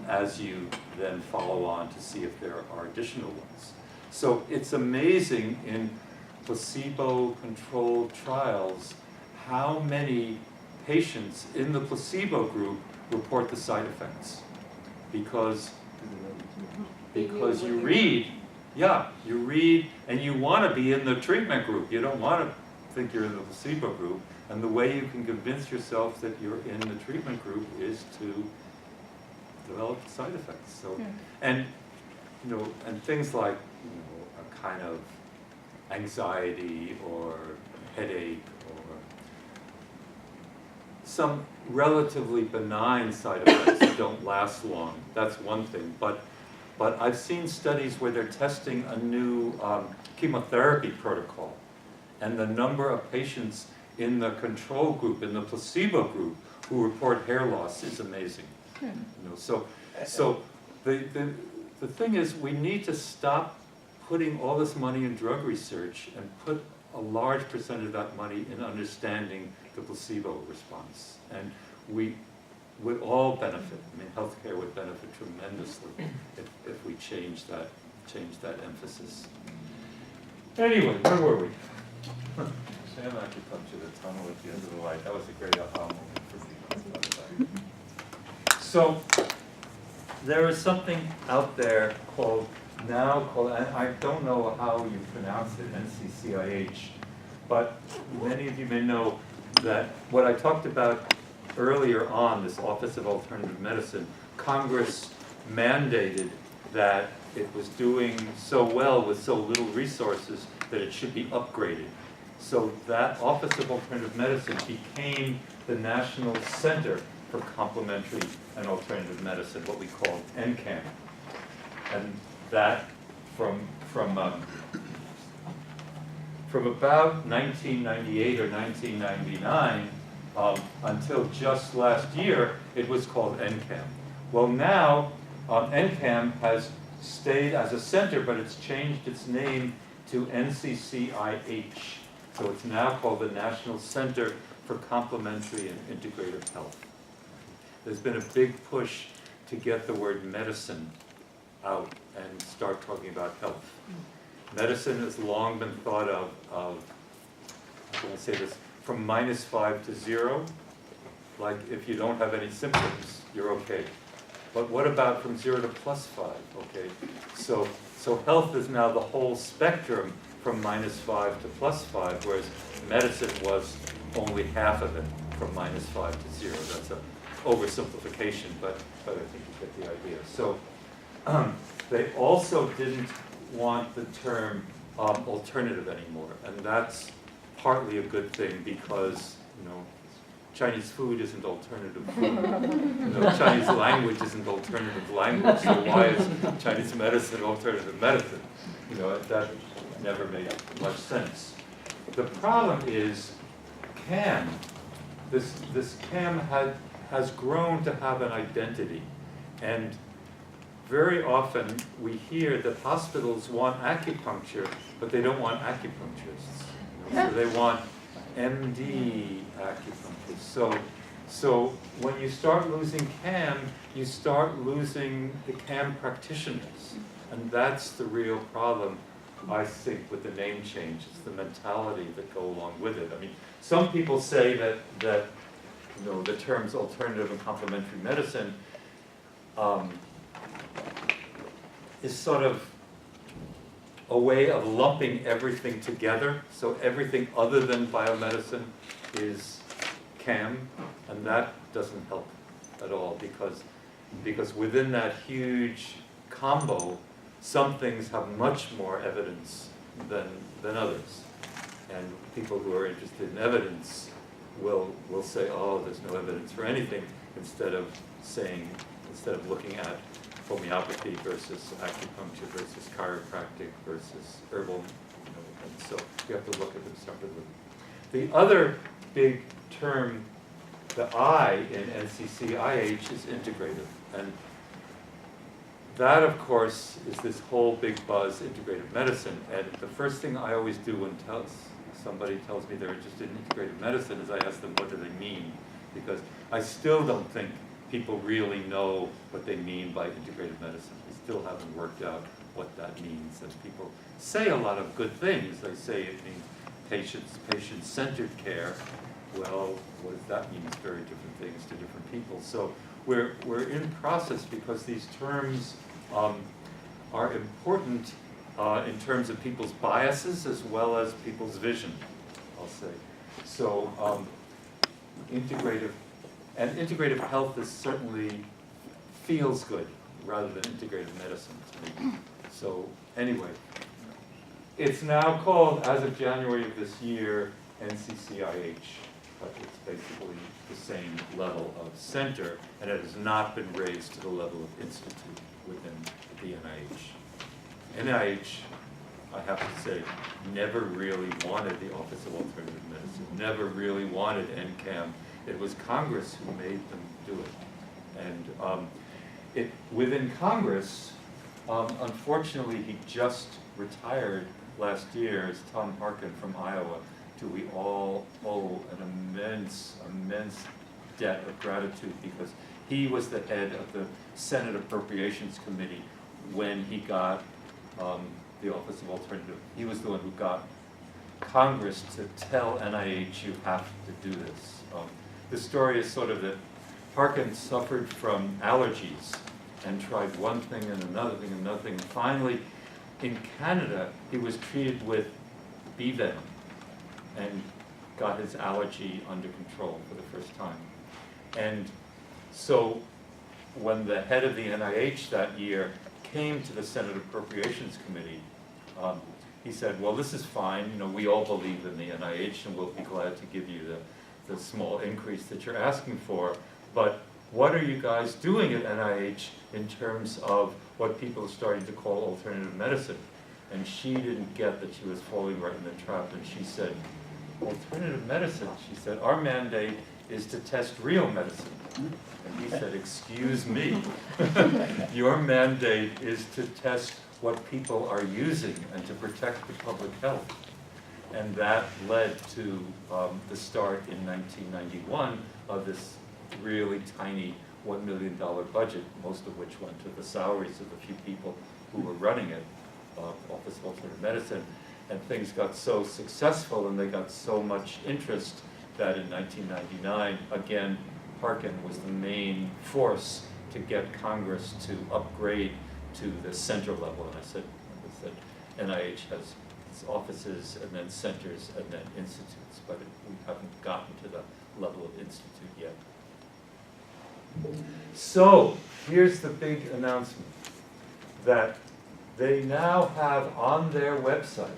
as you then follow on to see if there are additional ones. So it's amazing in placebo-controlled trials how many patients in the placebo group report the side effects. Because you read, and you want to be in the treatment group. You don't want to think you're in the placebo group. And the way you can convince yourself that you're in the treatment group is to develop side effects. So, and things like a kind of anxiety or headache or some relatively benign side effects that don't last long. That's one thing. But I've seen studies where they're testing a new chemotherapy protocol, and the number of patients in the control group, in the placebo group, who report hair loss is amazing. So the thing is, we need to stop putting all this money in drug research and put a large percentage of that money in understanding the placebo response. And would all benefit. I mean, healthcare would benefit tremendously if we change that emphasis. Anyway, where were we? Sham acupuncture, the tunnel at the end of the light. That was a great aha moment for me. So there is something out there called, and I don't know how you pronounce it, NCCIH, but many of you may know that what I talked about earlier on, this Office of Alternative Medicine, Congress mandated that it was doing so well with so little resources that it should be upgraded. So that Office of Alternative Medicine became the National Center for Complementary and Alternative Medicine, what we call NCAM. And that from about 1998 or 1999 until just last year, it was called NCAM. Well, now NCAM has stayed as a center, but it's changed its name to NCCIH. So it's now called the National Center for Complementary and Integrative Health. There's been a big push to get the word medicine out and start talking about health. Medicine has long been thought of, how can I say this, from -5 to 0. Like if you don't have any symptoms, you're okay. But what about from 0 to +5? Okay, so health is now the whole spectrum from -5 to +5, whereas medicine was only half of it from -5 to 0. That's an oversimplification, but I think you get the idea. So they also didn't want the term alternative anymore, and that's partly a good thing because, Chinese food isn't alternative food. Chinese language isn't alternative language, so why is Chinese medicine alternative medicine? That never made much sense. The problem is CAM. This CAM has grown to have an identity, and very often we hear that hospitals want acupuncture, but they don't want acupuncturists. So they want MD acupuncture. So when you start losing CAM, you start losing the CAM practitioners. And that's the real problem, I think, with the name change. It's the mentality that go along with it. I mean, some people say that the terms alternative and complementary medicine is sort of a way of lumping everything together. So everything other than biomedicine is CAM, and that doesn't help at all because within that huge combo, some things have much more evidence than others. And people who are interested in evidence will say, oh, there's no evidence for anything, instead of looking at homeopathy versus acupuncture versus chiropractic versus herbal, and so you have to look at them separately. The other big term, the I in NCCIH, is integrative, and that, of course, is this whole big buzz, integrative medicine. And the first thing I always do when somebody tells me they're interested in integrative medicine is I ask them, what do they mean? Because I still don't think people really know what they mean by integrative medicine. We still haven't worked out what that means. And people say a lot of good things. They say it means patient-centered care. Well, what does that mean? It's very different things to different people. So we're in process because these terms are important in terms of people's biases as well as people's vision, I'll say. So integrative health is certainly feels good rather than integrative medicine to me. So anyway, it's now called, as of January of this year, NCCIH, but it's basically the same level of center, and it has not been raised to the level of institute within the NIH. NIH, I have to say, never really wanted the Office of Alternative Medicine, never really wanted NCAM. It was Congress who made them do it. And within Congress, unfortunately, he just retired last year as Tom Harkin from Iowa, to we all owe an immense debt of gratitude because he was the head of the Senate Appropriations Committee when he got the Office of Alternative. He was the one who got Congress to tell NIH, you have to do this. The story is sort of that Parkin suffered from allergies and tried one thing and another thing and another thing. And finally, in Canada, he was treated with bee venom and got his allergy under control for the first time. And so when the head of the NIH that year came to the Senate Appropriations Committee, he said, well, this is fine, you know, we all believe in the NIH and we'll be glad to give you the small increase that you're asking for, but what are you guys doing at NIH in terms of what people are starting to call alternative medicine? And she didn't get that she was falling right in the trap, and she said, alternative medicine? She said, our mandate is to test real medicine. And he said, excuse me, your mandate is to test what people are using and to protect the public health. And that led to the start in 1991 of this really tiny $1 million budget, most of which went to the salaries of the few people who were running it, Office of Alternative Medicine. And things got so successful and they got so much interest that in 1999, again, Parkin was the main force to get Congress to upgrade to the center level. And I said NIH has its offices and then centers and then institutes, but we haven't gotten to the level of institute yet. So here's the big announcement that they now have on their website,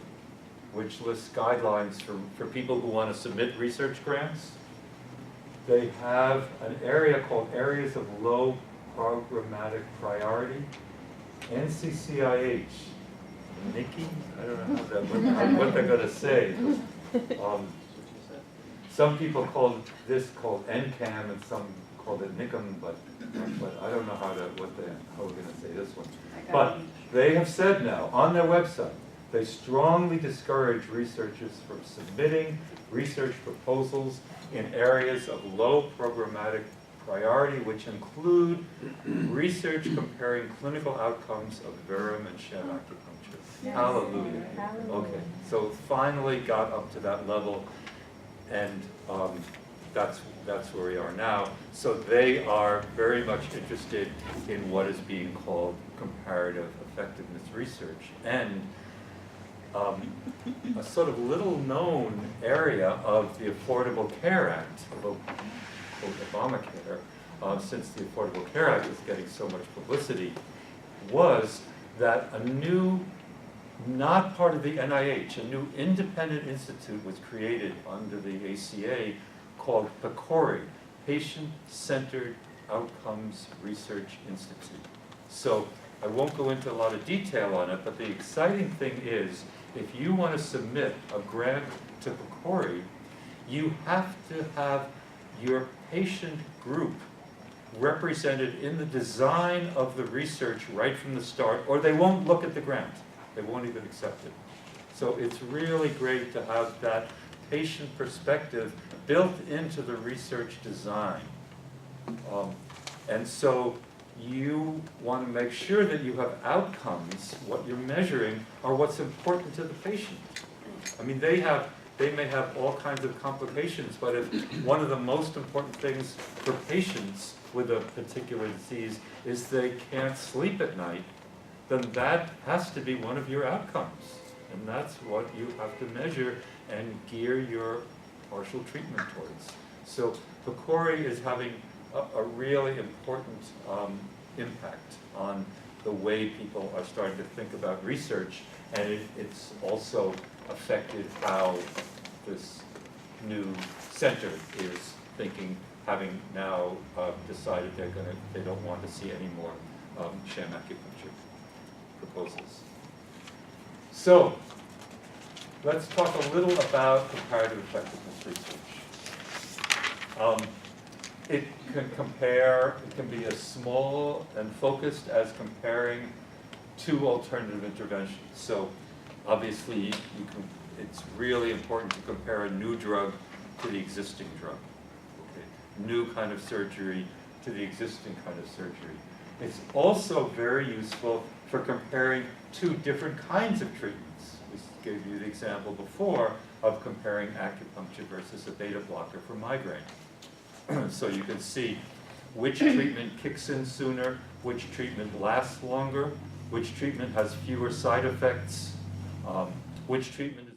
which lists guidelines for people who want to submit research grants. They have an area called Areas of Low Programmatic Priority. NCCIH, Nikki, I don't know what they're going to say. Some people called this called NCAM and some called it NICM, but I don't know how we're going to say this one. But they have said now on their website, they strongly discourage researchers from submitting research proposals in areas of low programmatic priority, which include research comparing clinical outcomes of Verum and Sham acupuncture. Yes. Hallelujah. Hallelujah. Okay, so finally got up to that level, and that's where we are now. So they are very much interested in what is being called comparative effectiveness research. And a sort of little known area of the Affordable Care Act, of Obamacare, since the Affordable Care Act is getting so much publicity, was that a new, not part of the NIH, a new independent institute was created under the ACA called PCORI, Patient-Centered Outcomes Research Institute. So I won't go into a lot of detail on it, but the exciting thing is, if you want to submit a grant to PCORI, you have to have your patient group represented in the design of the research right from the start, or they won't look at the grant. They won't even accept it. So it's really great to have that patient perspective built into the research design. And so you want to make sure that you have outcomes, what you're measuring, are what's important to the patient. I mean, they may have all kinds of complications, but if one of the most important things for patients with a particular disease is they can't sleep at night, then that has to be one of your outcomes. And that's what you have to measure and gear your partial treatment towards. So PCORI is having a really important impact on the way people are starting to think about research, and it's also affected how this new center is thinking, having now decided they don't want to see any more sham acupuncture proposals. So let's talk a little about comparative effectiveness research. It can be as small and focused as comparing two alternative interventions. So obviously it's really important to compare a new drug to the existing drug. Okay. new kind of surgery to the existing kind of surgery. It's also very useful for comparing two different kinds of treatments. We gave you the example before of comparing acupuncture versus a beta blocker for migraine. So you can see which treatment kicks in sooner, which treatment lasts longer, which treatment has fewer side effects, which treatment